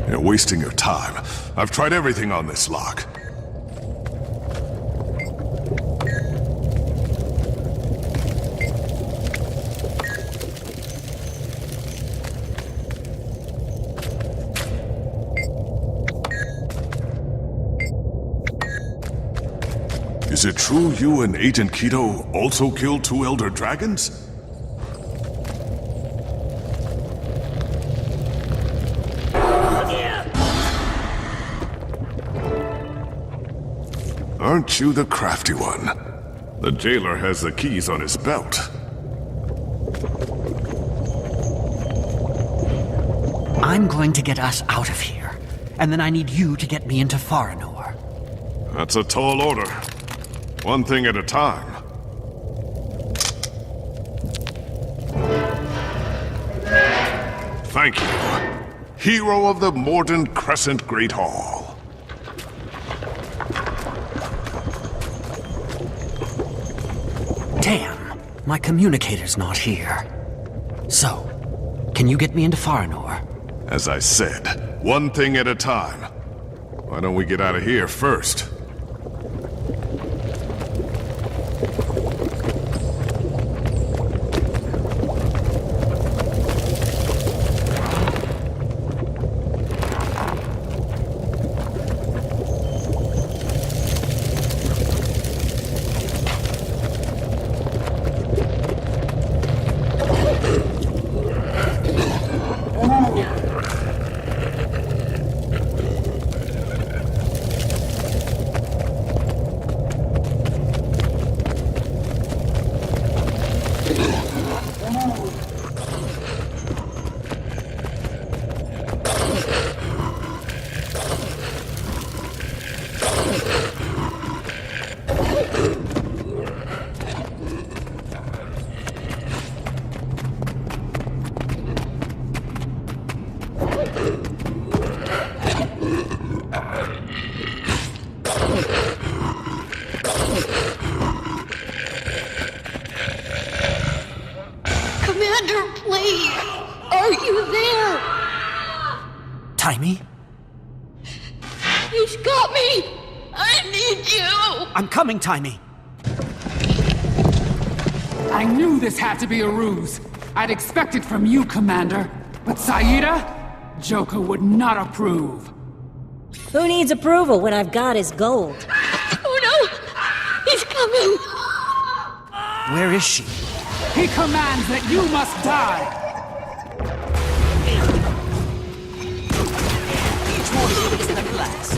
A: You're wasting your time. I've tried everything on this lock. Is it true you and Agent Keto also killed 2 Elder Dragons? Aren't you the crafty one? The jailer has the keys on his belt.
C: I'm going to get us out of here, and then I need you to get me into Faranor.
A: That's a tall order. One thing at a time. Thank you. Hero of the Morden Crescent Great Hall.
C: Damn, my communicator's not here. So, can you get me into Faranor?
A: As I said, one thing at a time. Why don't we get out of here first?
C: Timey?
B: He's got me! I need you!
C: I'm coming, Timey!
L: I knew this had to be a ruse. I'd expect it from you, Commander. But Saida? Joker would not approve.
Q: Who needs approval when I've got his gold?
B: Oh no! He's coming!
C: Where is she?
L: He commands that you must die!
C: Each one is the last.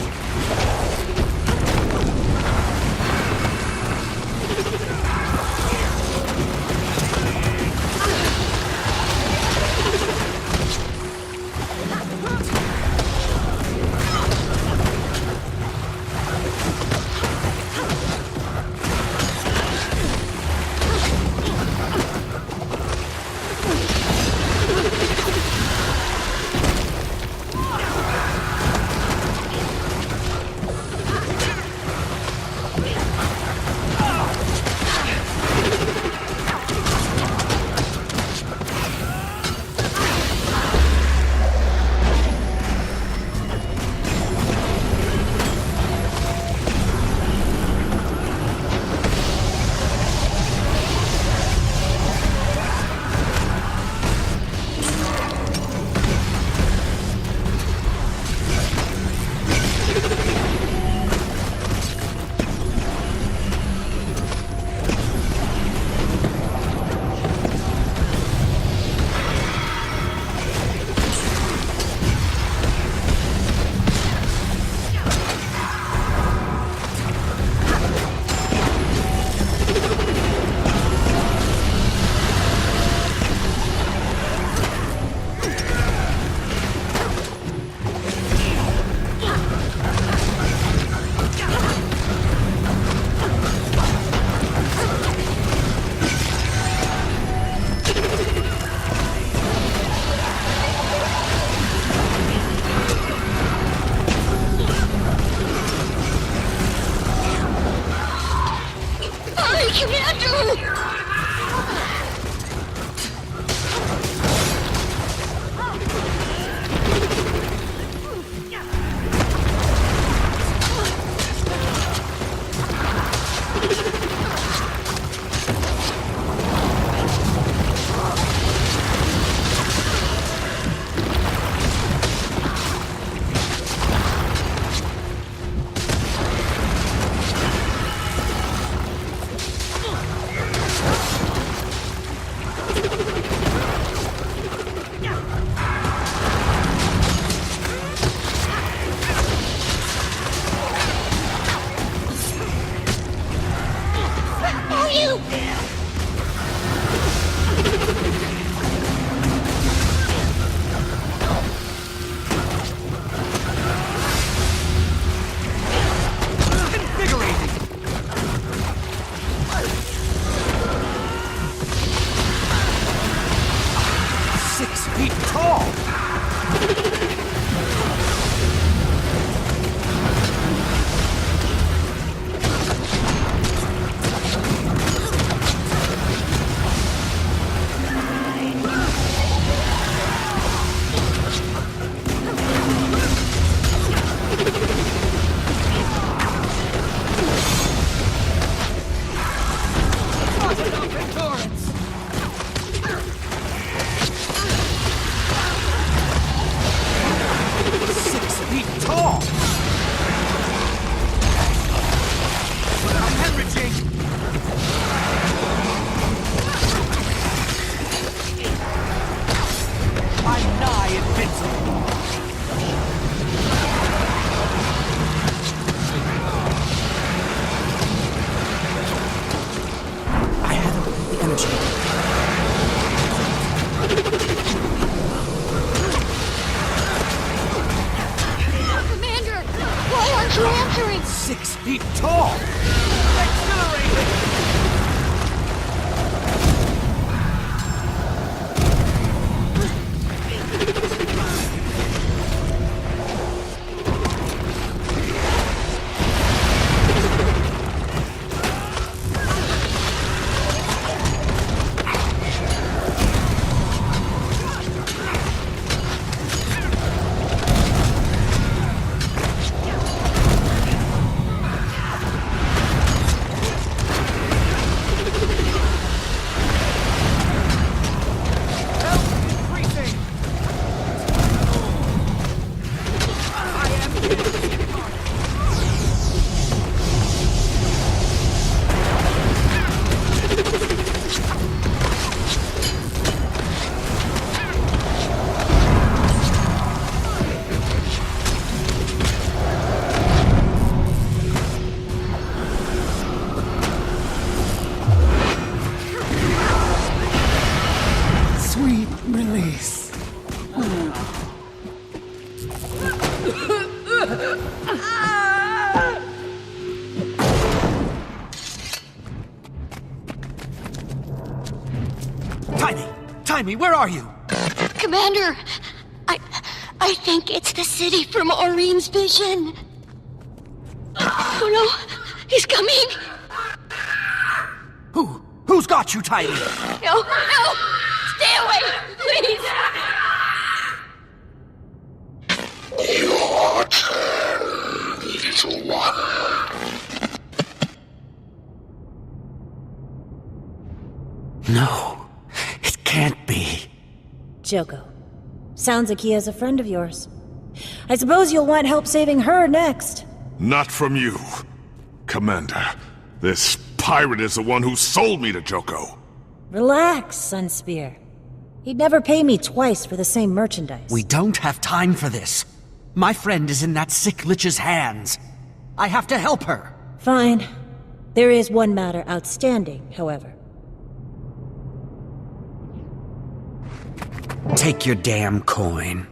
C: Timey, where are you?
B: Commander, I think it's the city from Aureen's vision. Oh no, he's coming.
C: Who's got you, Timey?
B: No, stay away, please.
R: Your turn, little one.
C: No, it can't be.
Q: Joko. Sounds like he has a friend of yours. I suppose you'll want help saving her next.
S: Not from you, Commander. This pirate is the one who sold me to Joko.
Q: Relax, Sunspear. He'd never pay me twice for the same merchandise.
C: We don't have time for this. My friend is in that sick lich's hands. I have to help her.
Q: Fine. There is one matter outstanding, however.
C: Take your damn coin.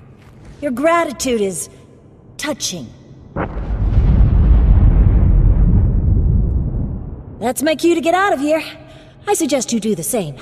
Q: Your gratitude is touching. That's my cue to get out of here. I suggest you do the same.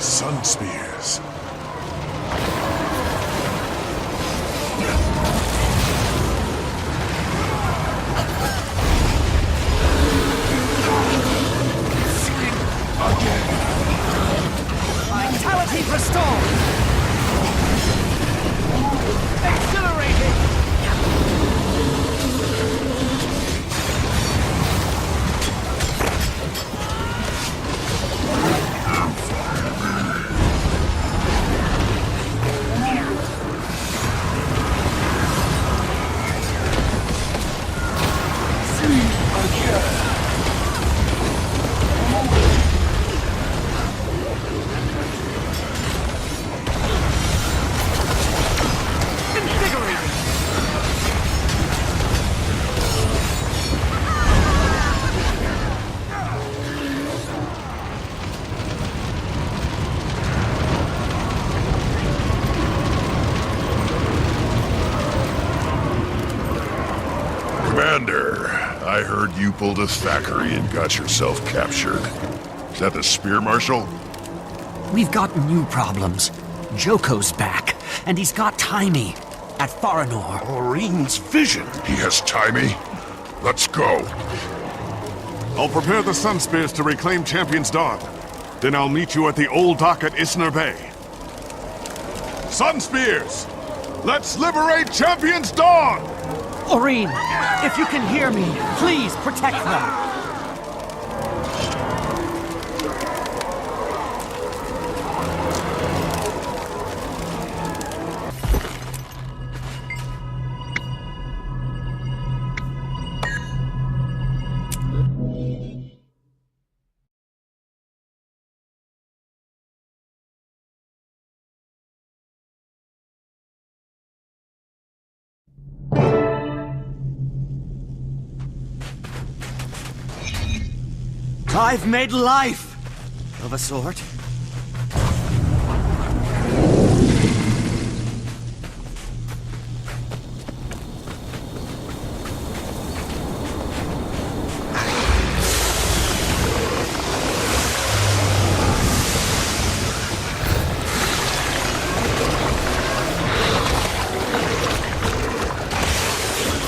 S: Sun spears.
C: Vitality restored. Exhilarating.
A: Commander, I heard you pulled a Thackeray and got yourself captured. Is that the Spear Marshal?
C: We've got new problems. Joko's back, and he's got Timey at Faranor.
A: Aureen's vision. He has Timey? Let's go.
S: I'll prepare the Sun Spears to reclaim Champion's Dawn. Then I'll meet you at the old dock at Isner Bay. Sun Spears! Let's liberate Champion's Dawn!
C: Aureen, if you can hear me, please protect them. I've made life, of a sort.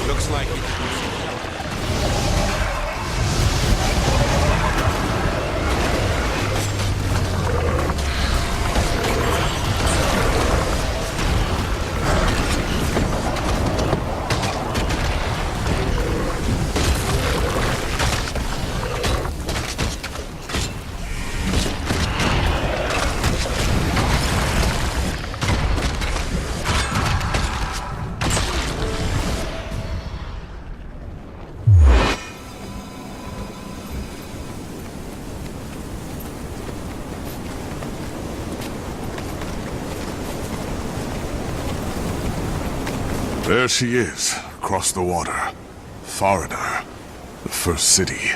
F: Looks like it.
S: There she is, across the water. Foreigner. The first city.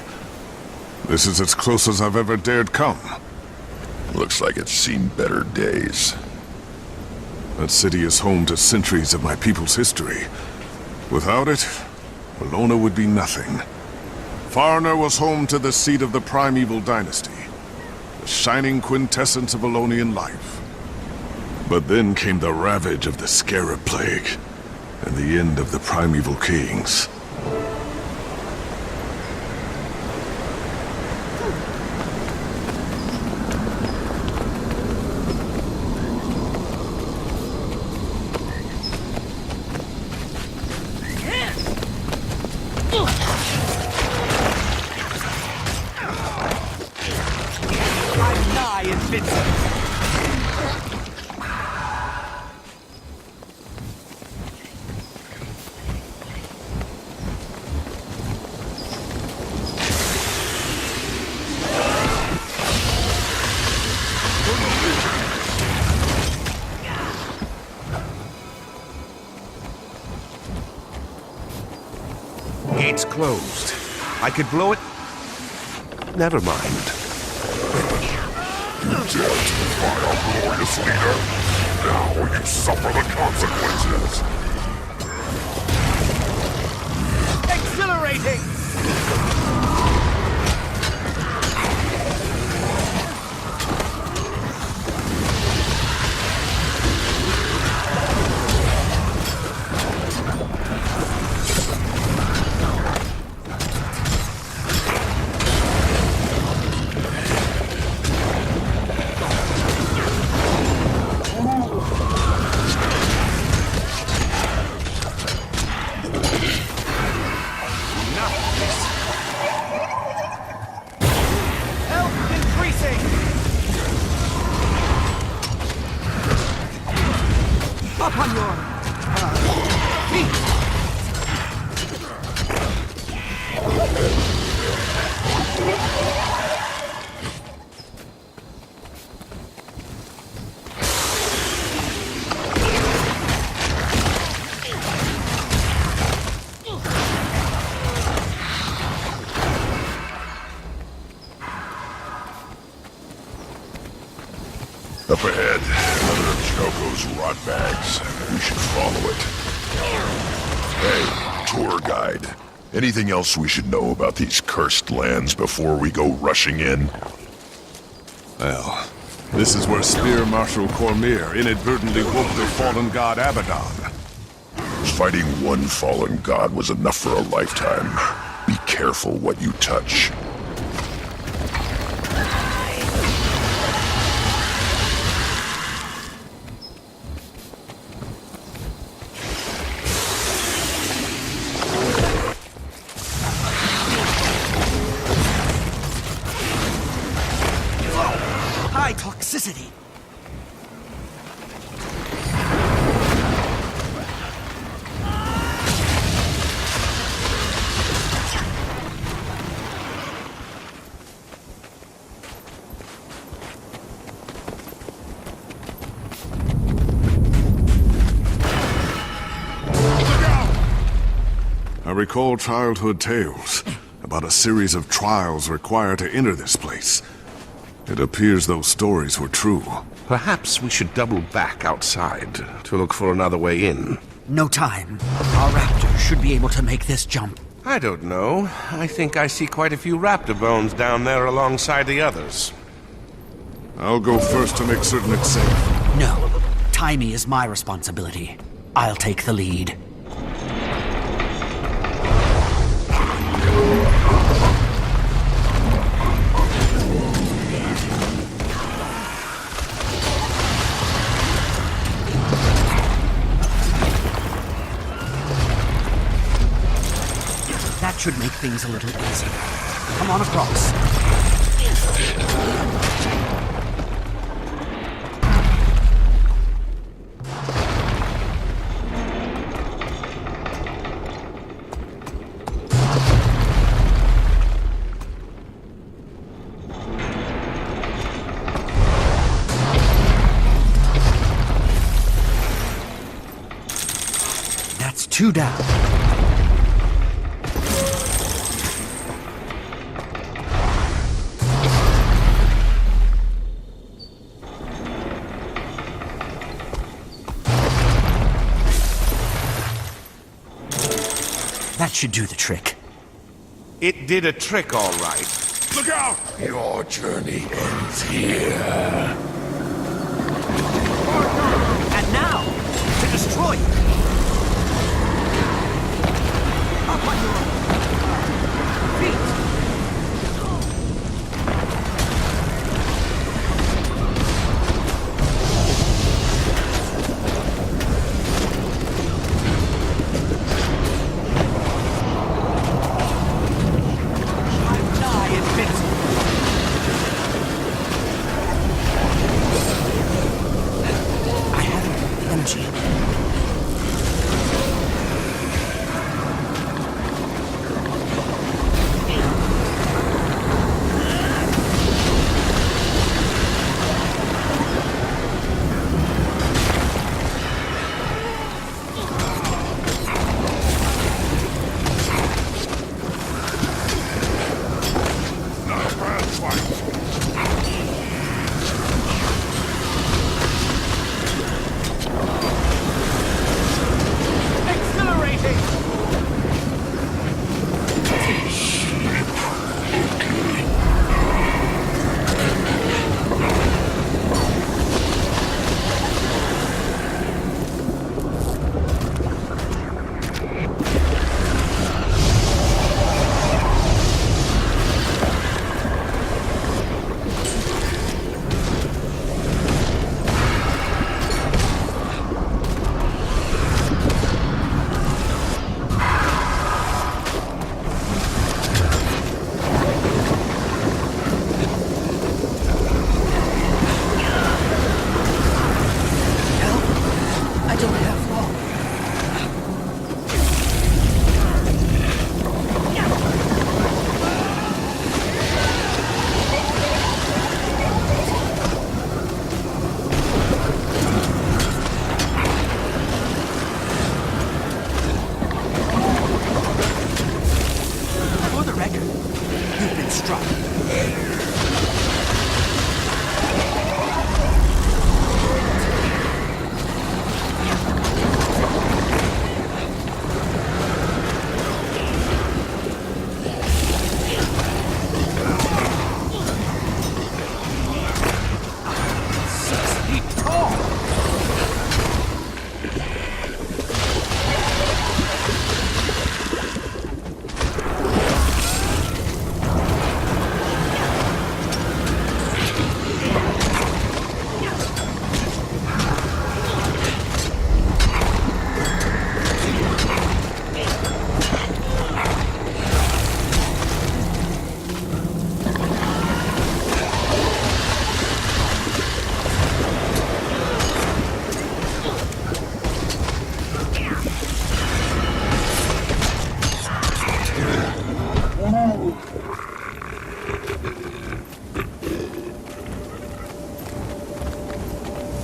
S: This is as close as I've ever dared come.
A: Looks like it's seen better days.
S: That city is home to centuries of my people's history. Without it, Valona would be nothing. Foreigner was home to the seat of the primeval dynasty. The shining quintessence of Valonian life. But then came the ravage of the Scarab Plague, and the end of the primeval kings.
F: Gates closed. I could blow it. Never mind.
A: You dare to defy our glorious leader? Now you suffer the consequences.
J: Exhilarating!
A: Up ahead, another of Joko's rot bags. We should follow it. Hey, tour guide. Anything else we should know about these cursed lands before we go rushing in?
S: Well, this is where Spear Marshal Cormier inadvertently woke the fallen god Abaddon.
A: Fighting one fallen god was enough for a lifetime. Be careful what you touch.
C: High toxicity.
S: I recall childhood tales about a series of trials required to enter this place. It appears those stories were true.
F: Perhaps we should double back outside to look for another way in.
C: No time. Our raptor should be able to make this jump.
F: I don't know. I think I see quite a few raptor bones down there alongside the others.
S: I'll go first to make certain it's safe.
C: No. Timing is my responsibility. I'll take the lead. That should make things a little easier. Come on across. 2 down. That should do the trick.
F: It did a trick, all right.
S: Look out!
A: Your journey ends here.
C: And now, to destroy you. Up on your feet.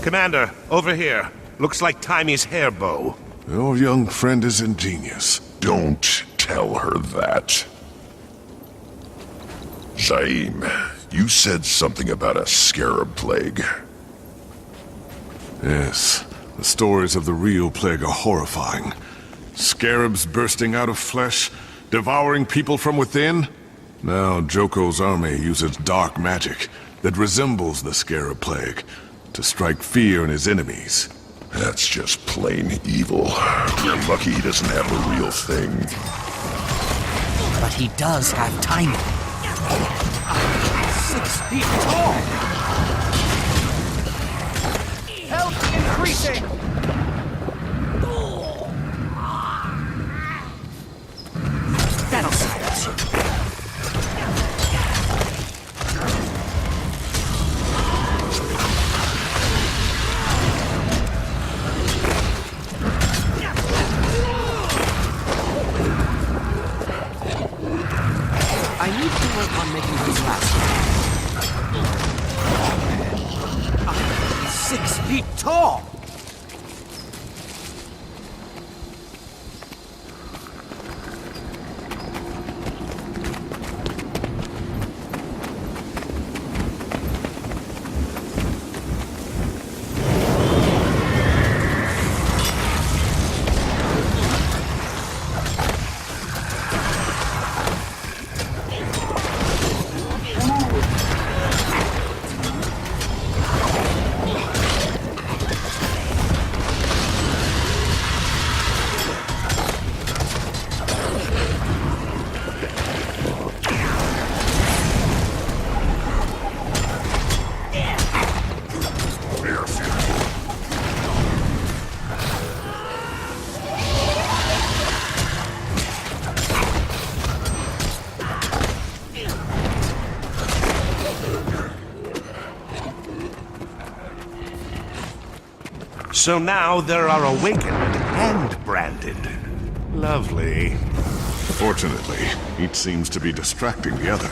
F: Commander, over here. Looks like Timey's hair bow.
S: Your young friend is ingenious.
A: Don't tell her that. Zaim, you said something about a scarab plague.
S: Yes, the stories of the real plague are horrifying. Scarabs bursting out of flesh, devouring people from within. Now Joko's army uses dark magic that resembles the scarab plague to strike fear in his enemies.
A: That's just plain evil. We're lucky he doesn't have the real thing.
C: But he does have timing. 6 feet tall!
K: Health increasing!
C: That'll silence you. I need to work on making these last. I'm 6 feet tall!
F: So now there are awakened and branded. Lovely.
S: Fortunately, each seems to be distracting the other.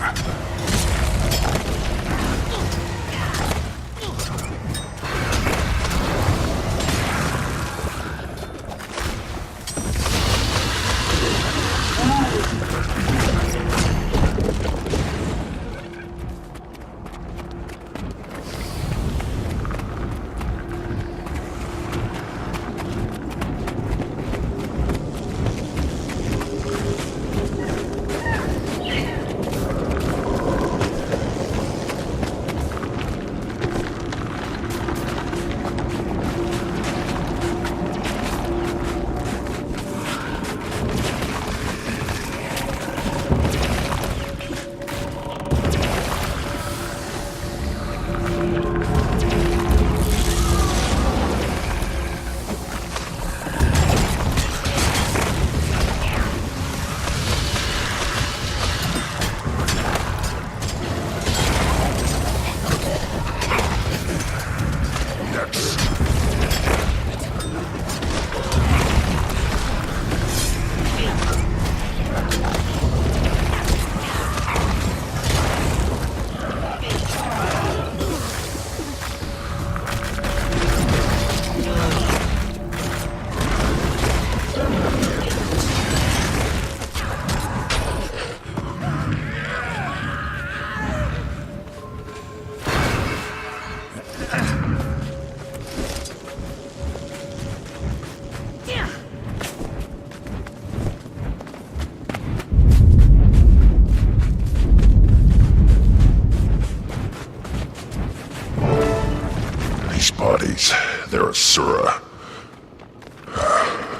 A: Bodies. They're Asura.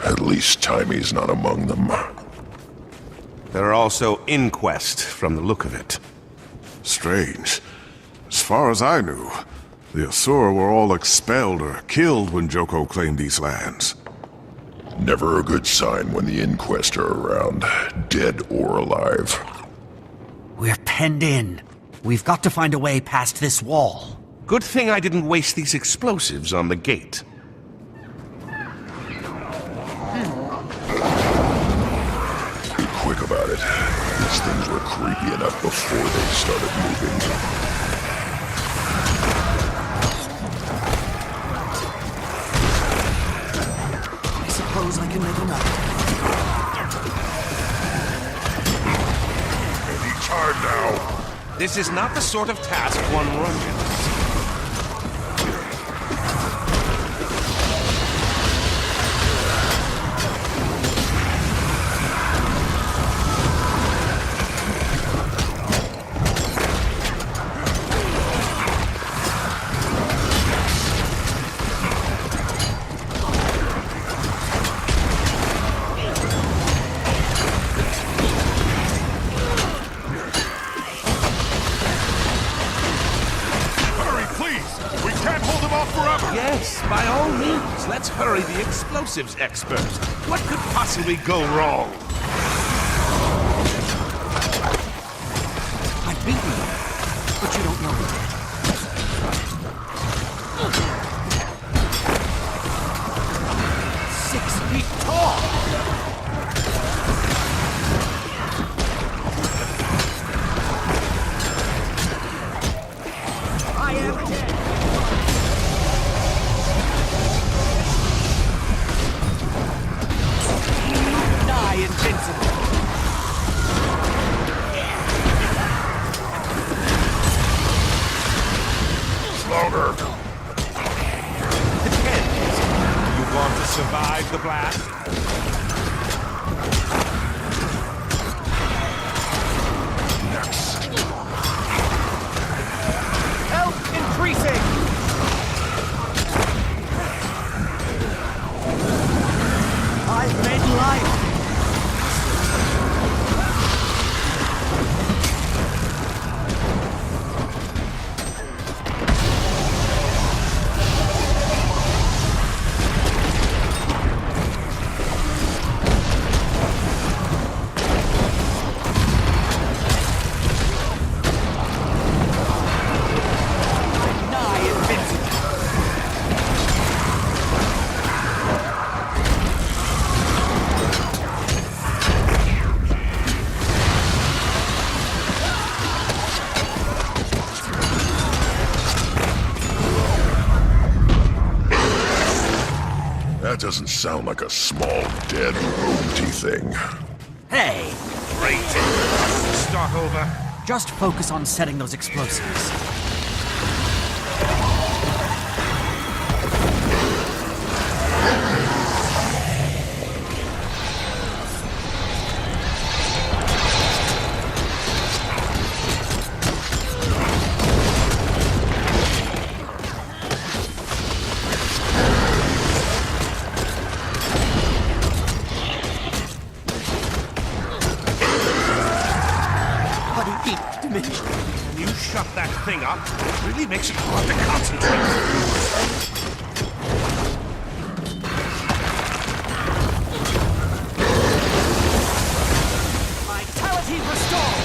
A: At least Timey's not among them.
F: There are also inquest from the look of it.
S: Strange. As far as I knew, the Asura were all expelled or killed when Joko claimed these lands.
A: Never a good sign when the inquest are around, dead or alive.
C: We're penned in. We've got to find a way past this wall.
F: Good thing I didn't waste these explosives on the gate.
A: Be quick about it. These things were creepy enough before they started moving.
C: I suppose I can make another.
A: Any time now.
F: This is not the sort of task one rushes. Yes, by all means, let's hurry the explosives expert. What could possibly go wrong?
C: I've beaten you, but you don't know me yet. 6 feet tall! I am dead! Invincible.
A: Slower.
F: Depends. You want to survive the blast?
A: Next.
F: Health increasing.
C: I've made life.
A: That doesn't sound like a small, dead, rodenty thing.
C: Hey!
F: Great. Start over.
C: Just focus on setting those explosives.
F: You shut that thing up. It really makes it hard to concentrate.
C: Vitality restored!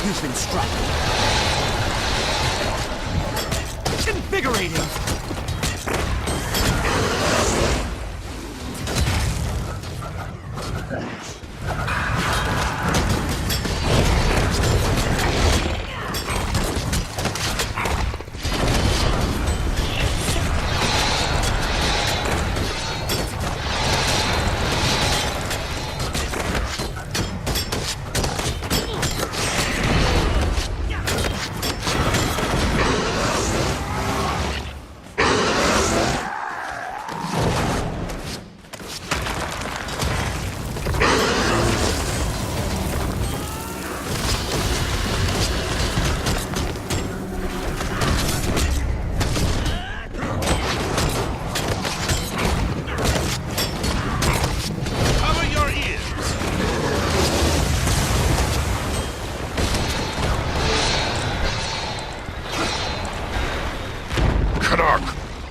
C: You've been struck. Invigorating!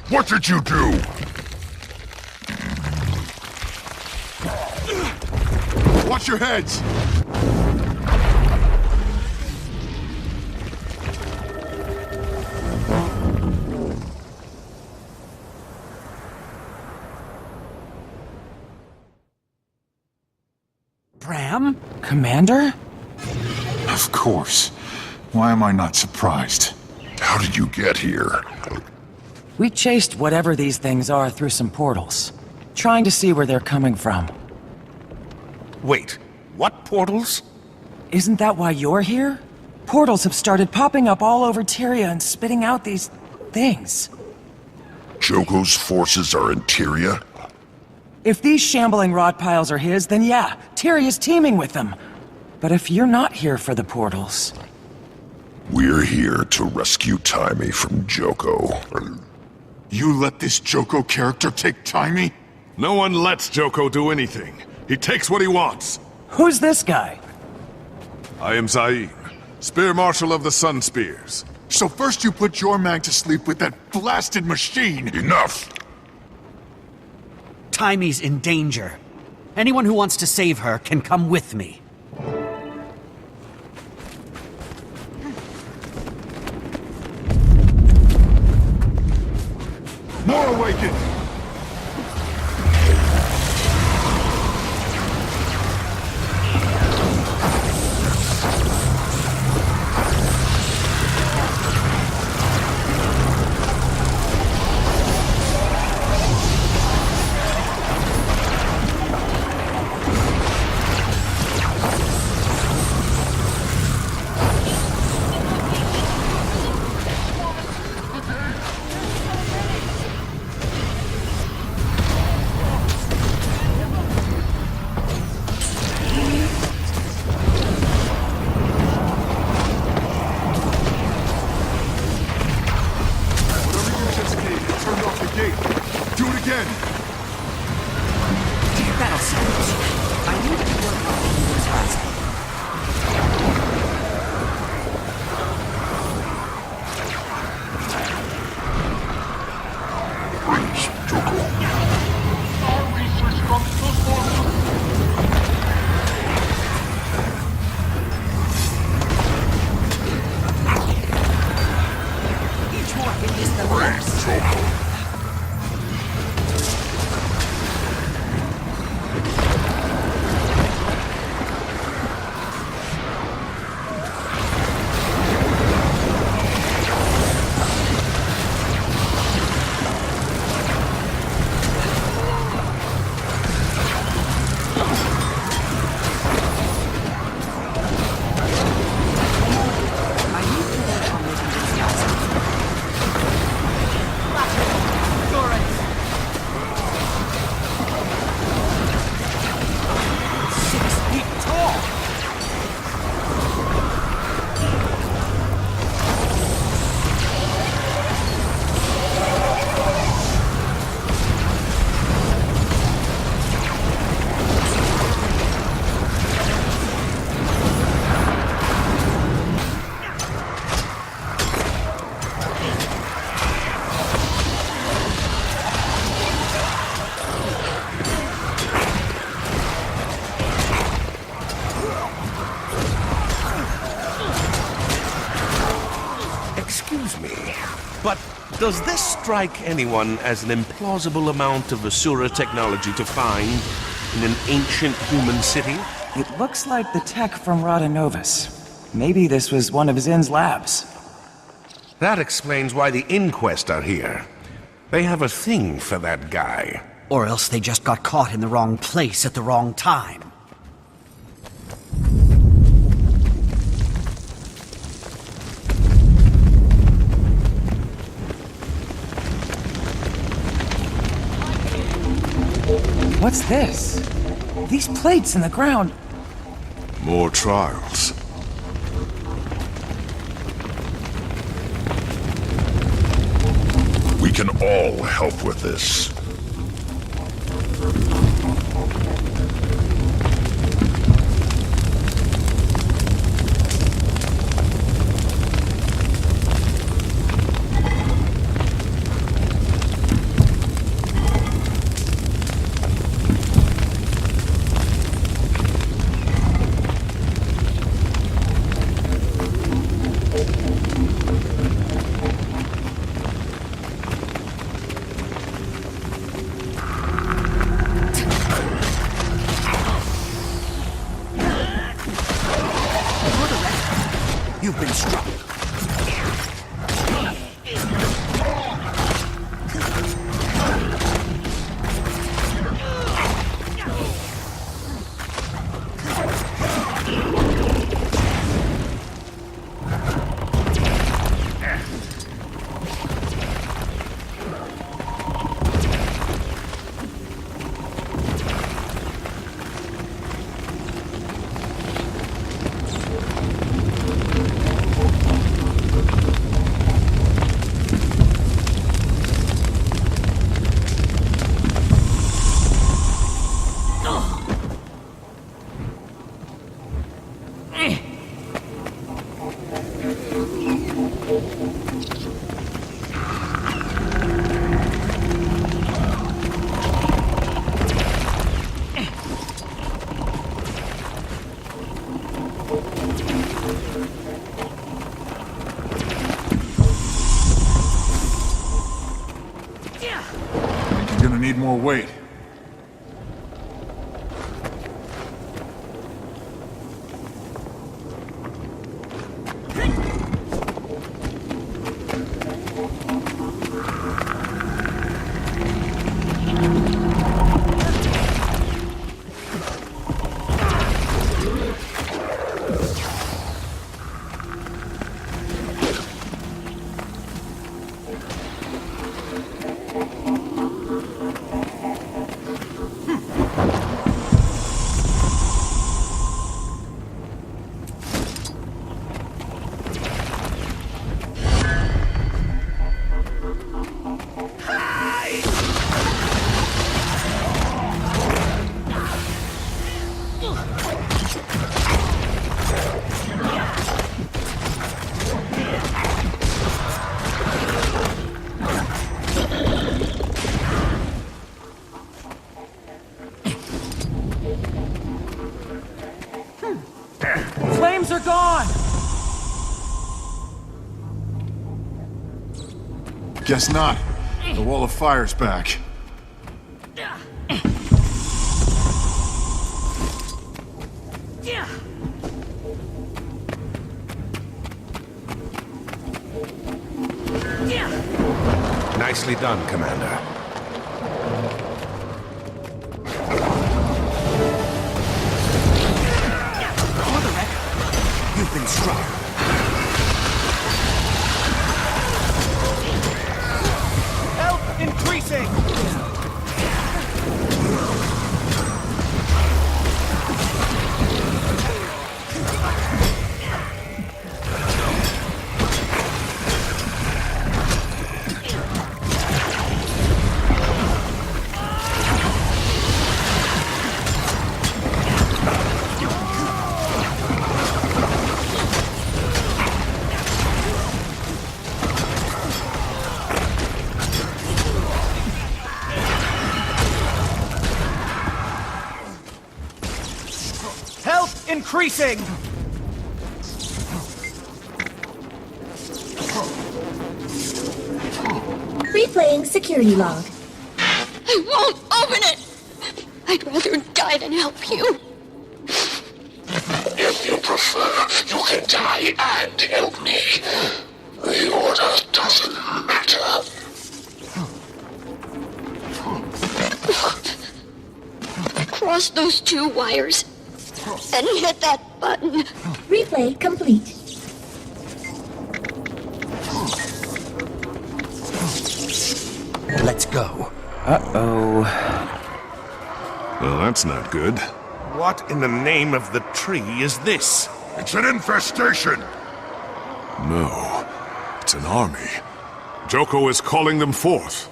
A: What did you do?
S: Watch your heads!
C: Bram?
H: Commander? Of course. Why am I not surprised?
A: How did you get here?
L: We chased whatever these things are through some portals, trying to see where they're coming from.
F: Wait, what portals?
L: Isn't that why you're here? Portals have started popping up all over Tyria and spitting out these things.
A: Joko's forces are in Tyria?
L: If these shambling rot piles are his, then yeah, Tyria's teaming with them. But if you're not here for the portals...
A: We're here to rescue Taimi from Joko.
S: You let this Joko character take Taimi? No one lets Joko do anything. He takes what he wants.
L: Who's this guy?
S: I am Zayn, Spear Marshal of the Sun Spears. So first you put your man to sleep with that blasted machine.
A: Enough!
C: Taimi's in danger. Anyone who wants to save her can come with me.
S: More awakened!
F: Excuse me, but does this strike anyone as an implausible amount of Asura technology to find in an ancient human city?
T: It looks like the tech from Radhanovus. Maybe this was one of Zin's labs.
F: That explains why the Inquest are here. They have a thing for that guy.
C: Or else they just got caught in the wrong place at the wrong time.
T: What's this? These plates in the ground.
S: More trials.
A: We can all help with this.
C: You've been struck.
S: You're gonna need more weight.
T: Flames are gone!
S: Guess not. The wall of fire's back.
F: Nicely done, Commander.
C: For the record, you've been struck.
T: Help increasing! Increasing!
Q: Replaying security log.
B: I won't open it! I'd rather die than help you.
R: If you prefer, you can die and help me. The order doesn't matter.
B: Cross those 2 wires and hit that button.
Q: Replay complete.
C: Let's go.
T: Uh-oh.
S: Well, that's not good.
F: What in the name of the tree is this?
A: It's an infestation!
S: No, it's an army. Joko is calling them forth.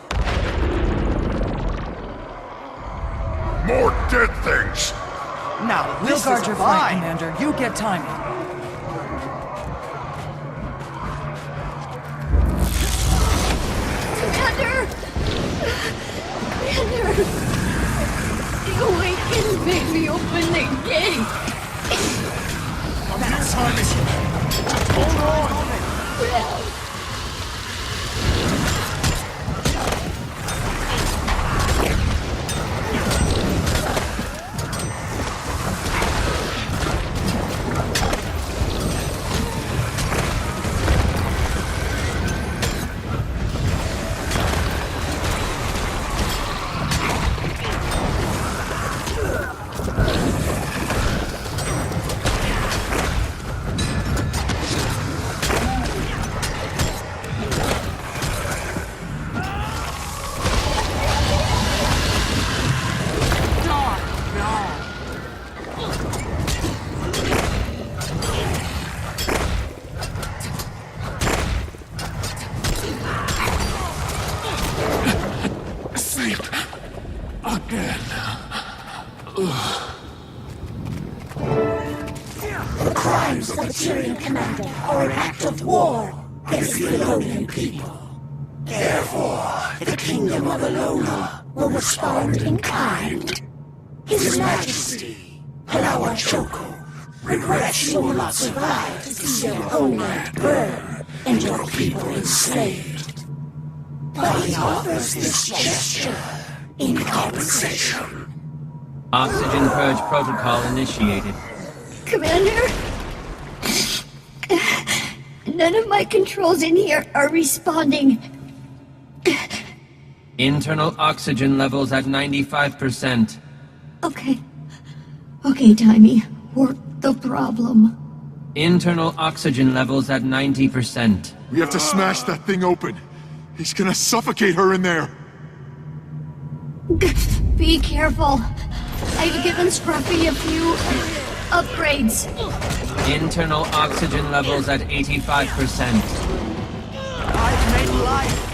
A: More dead things!
T: Now, we'll guard your flank, Commander. You get timing.
D: Commander! Commander! The Awakened made me open the gate!
T: Hold on!
D: Well,
R: The crimes of the Tyrian commander are an act of war against the Elonian people. Therefore, the kingdom of Elona will respond in kind. His Majesty, Halawa Joko, regrets you will not survive to see your homeland burn and your people enslaved. But he offers this gesture in compensation.
U: Oxygen purge protocol initiated.
D: Commander? None of my controls in here are responding.
U: Internal oxygen levels at 95%.
D: Okay. Okay, Timey. Work the problem.
U: Internal oxygen levels at 90%.
S: We have to smash that thing open. He's gonna suffocate her in there.
D: Be careful. I've given Scruffy a few upgrades.
U: Internal oxygen levels at 85%.
T: I've made life.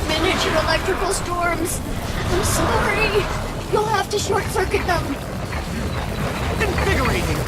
D: Miniature electrical storms. I'm sorry. You'll have to short-circuit them.
T: Invigorating.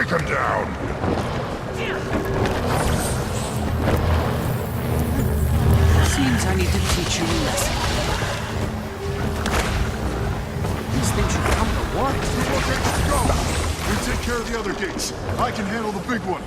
A: Take him down!
C: Seems I need to teach you a lesson. These things should come to war.
S: Okay, go! We take care of the other gates. I can handle the big one.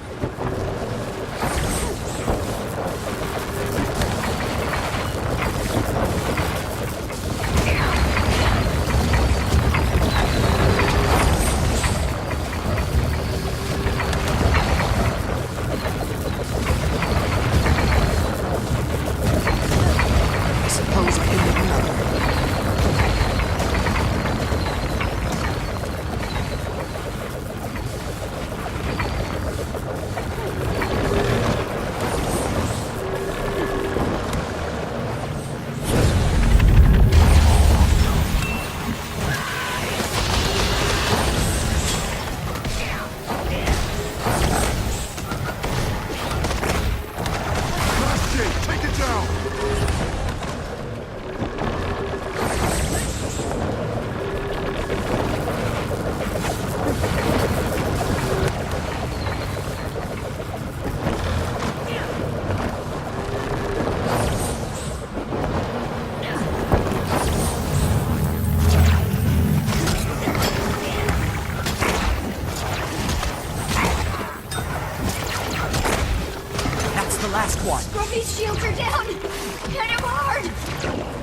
D: Scruffy's shields are down! Hit him hard!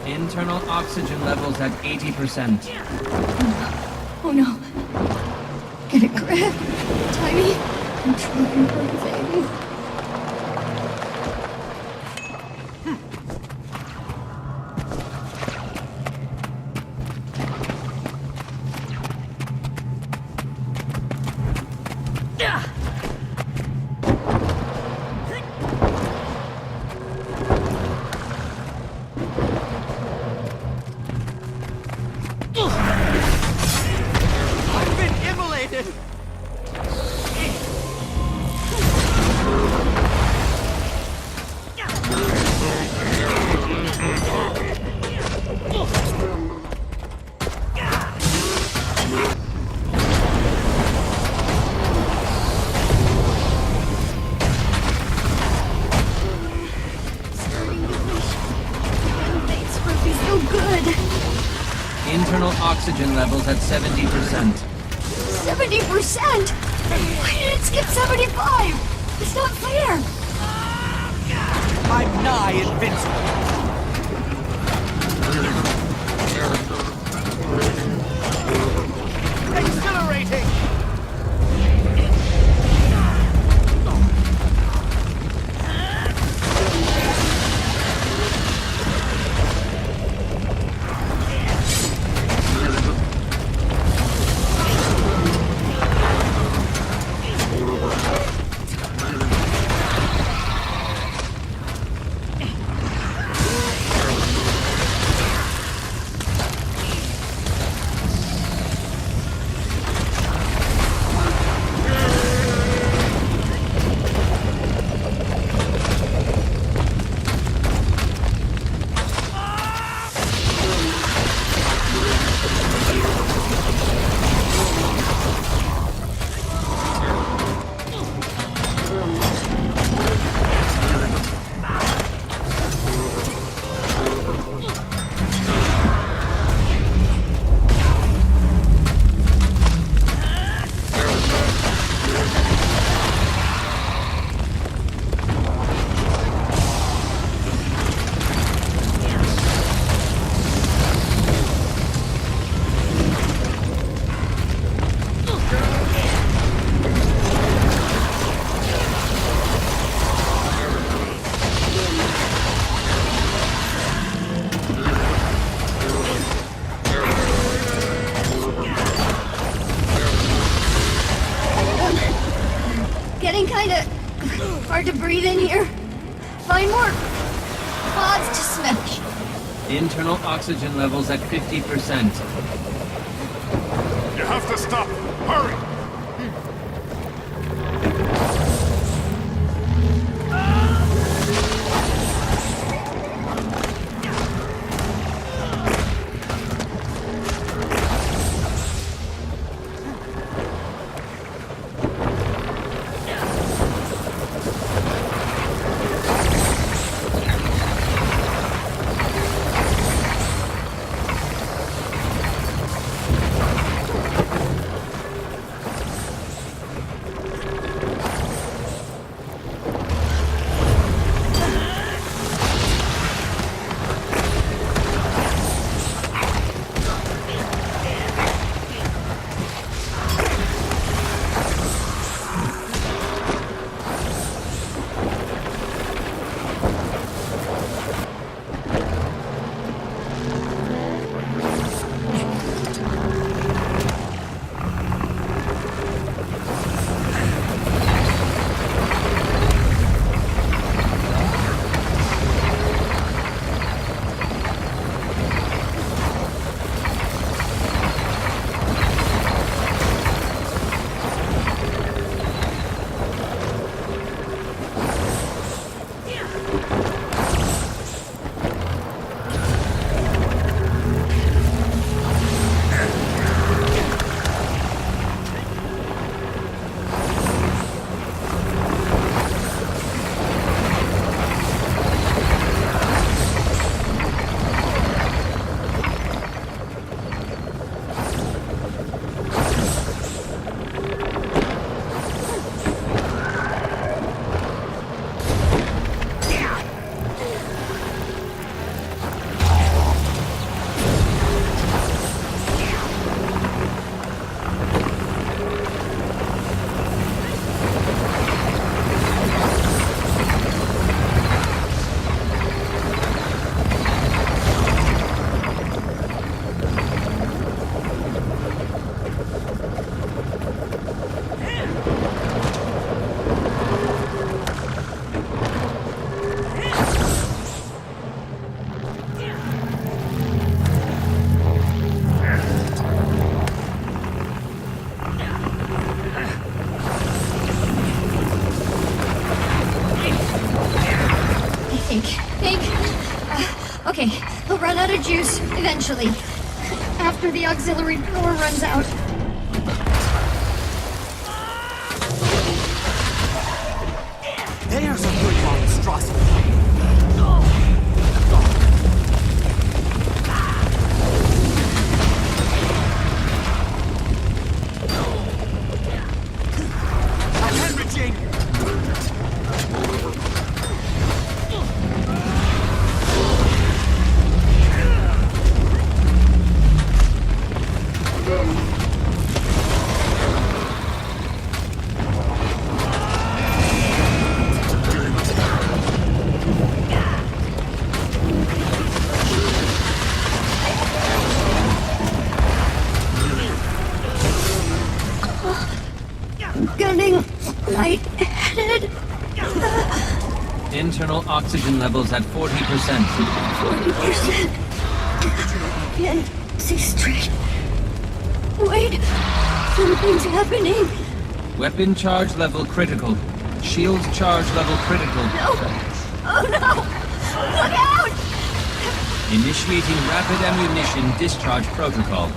U: Internal oxygen levels at 80%.
D: Oh no. Get a grip. Tiny. I'm trying everything.
U: Internal oxygen levels at 70%.
D: 70%? Why did it skip 75? It's not fair!
C: I'm nigh invincible. Exhilarating!
D: Hard to breathe in here. Find more pods to smash.
U: Internal oxygen levels at 50%.
S: You have to stop. Hurry!
D: Eventually. After the auxiliary power runs out.
C: There's a good monstrosity.
D: Getting lightheaded.
U: Internal oxygen levels at 40%.
D: 40%. Can't see straight. Wait, something's happening.
U: Weapon charge level critical. Shield charge level critical.
D: No! Oh no! Look out!
U: Initiating rapid ammunition discharge protocol.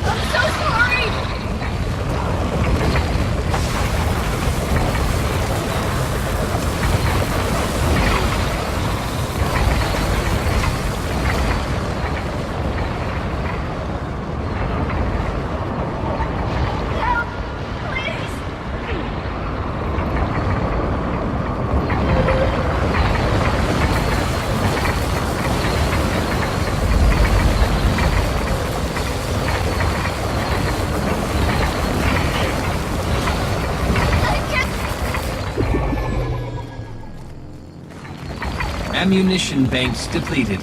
D: I'm so sorry!
U: Ammunition banks depleted.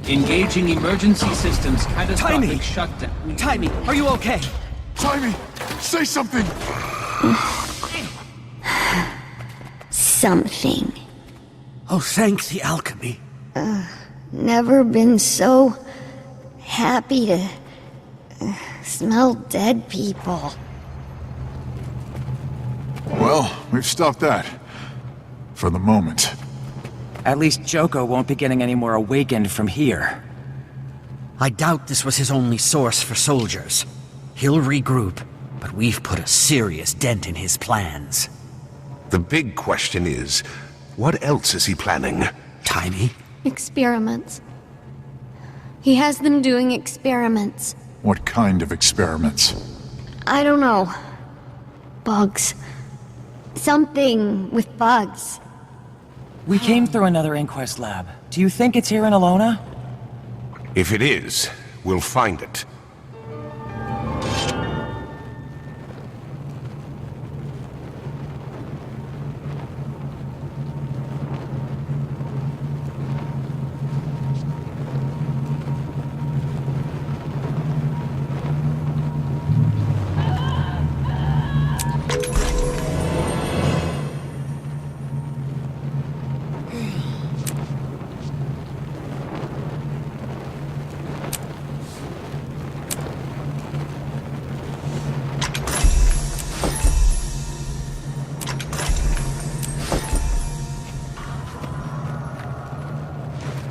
U: Engaging emergency systems catastrophic shutdown.
C: Timmy, are you okay?
S: Timmy, say something!
B: Something.
C: Oh, thank the alchemy.
B: Never been so happy to smell dead people.
S: Well, we've stopped that. For the moment.
T: At least Joko won't be getting any more awakened from here.
C: I doubt this was his only source for soldiers. He'll regroup, but we've put a serious dent in his plans.
F: The big question is, what else is he planning?
C: Timmy?
B: Experiments. He has them doing experiments.
S: What kind of experiments?
B: I don't know. Bugs. Something with bugs.
T: We came through another inquest lab. Do you think it's here in Alona?
F: If it is, we'll find it.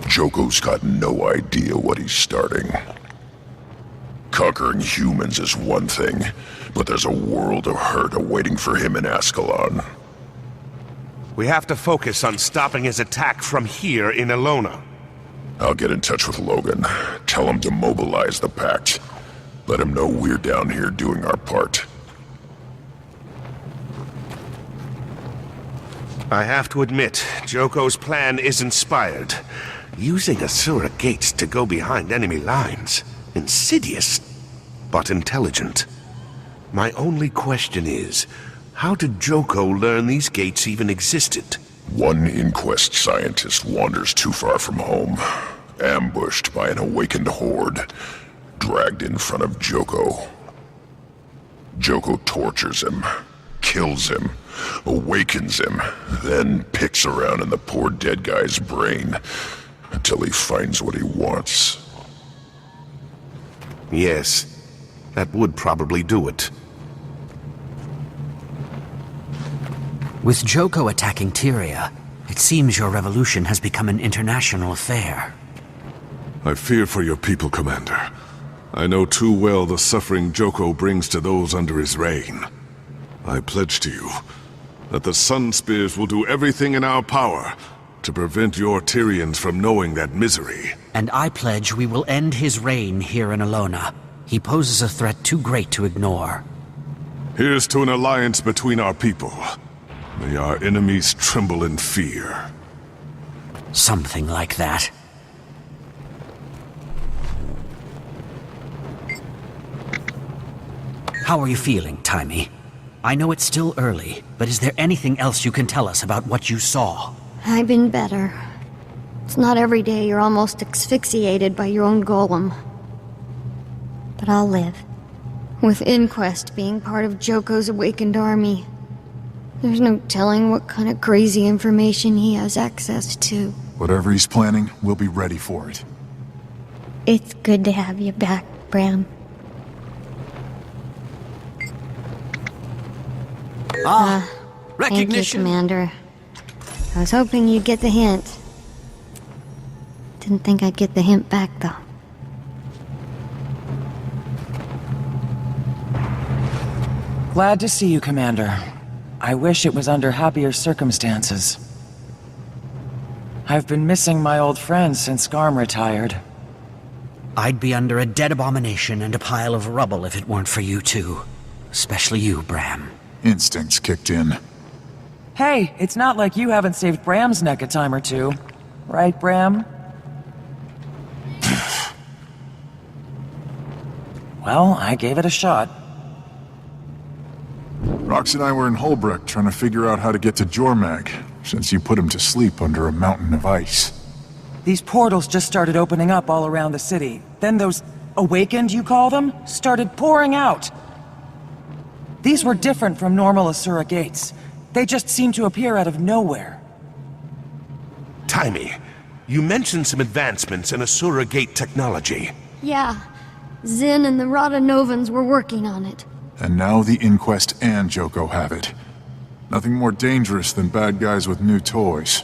A: Joko's got no idea what he's starting. Conquering humans is one thing, but there's a world of hurt awaiting for him in Ascalon.
F: We have to focus on stopping his attack from here in Alona.
A: I'll get in touch with Logan. Tell him to mobilize the Pact. Let him know we're down here doing our part.
F: I have to admit, Joko's plan is inspired. Using Asura gates to go behind enemy lines. Insidious, but intelligent. My only question is, how did Joko learn these gates even existed?
A: One inquest scientist wanders too far from home, ambushed by an awakened horde, dragged in front of Joko. Joko tortures him, kills him, awakens him, then picks around in the poor dead guy's brain until he finds what he wants.
F: Yes, that would probably do it.
C: With Joko attacking Tyria, It seems your revolution has become an international affair.
S: I fear for your people, Commander. I know too well the suffering Joko brings to those under his reign. I pledge to you that the Sun Spears will do everything in our power to prevent your Tyrians from knowing that misery.
C: And I pledge we will end his reign here in Alona. He poses a threat too great to ignore.
S: Here's to an alliance between our people. May our enemies tremble in fear.
C: Something like that. How are you feeling, Timey? I know it's still early, but is there anything else you can tell us about what you saw?
B: I've been better. It's not every day you're almost asphyxiated by your own golem. But I'll live. With Inquest being part of Joko's awakened army, there's no telling what kind of crazy information he has access to.
H: Whatever he's planning, we'll be ready for it.
B: It's good to have you back, Bram.
C: Recognition.
B: Thank you, Commander. I was hoping you'd get the hint. Didn't think I'd get the hint back, though.
T: Glad to see you, Commander. I wish it was under happier circumstances. I've been missing my old friends since Garm retired.
C: I'd be under a dead abomination and a pile of rubble if it weren't for you two. Especially you, Bram.
H: Instincts kicked in.
T: Hey, it's not like you haven't saved Bram's neck a time or two. Right, Bram? Well, I gave it a shot.
H: Rox and I were in Holbrook trying to figure out how to get to Jormag, since you put him to sleep under a mountain of ice.
T: These portals just started opening up all around the city. Then those awakened, you call them, started pouring out. These were different from normal Asura gates. They just seemed to appear out of nowhere.
F: Timey, you mentioned some advancements in Asura gate technology.
B: Yeah. Zin and the Radanovans were working on it.
H: And now the Inquest and Joko have it. Nothing more dangerous than bad guys with new toys.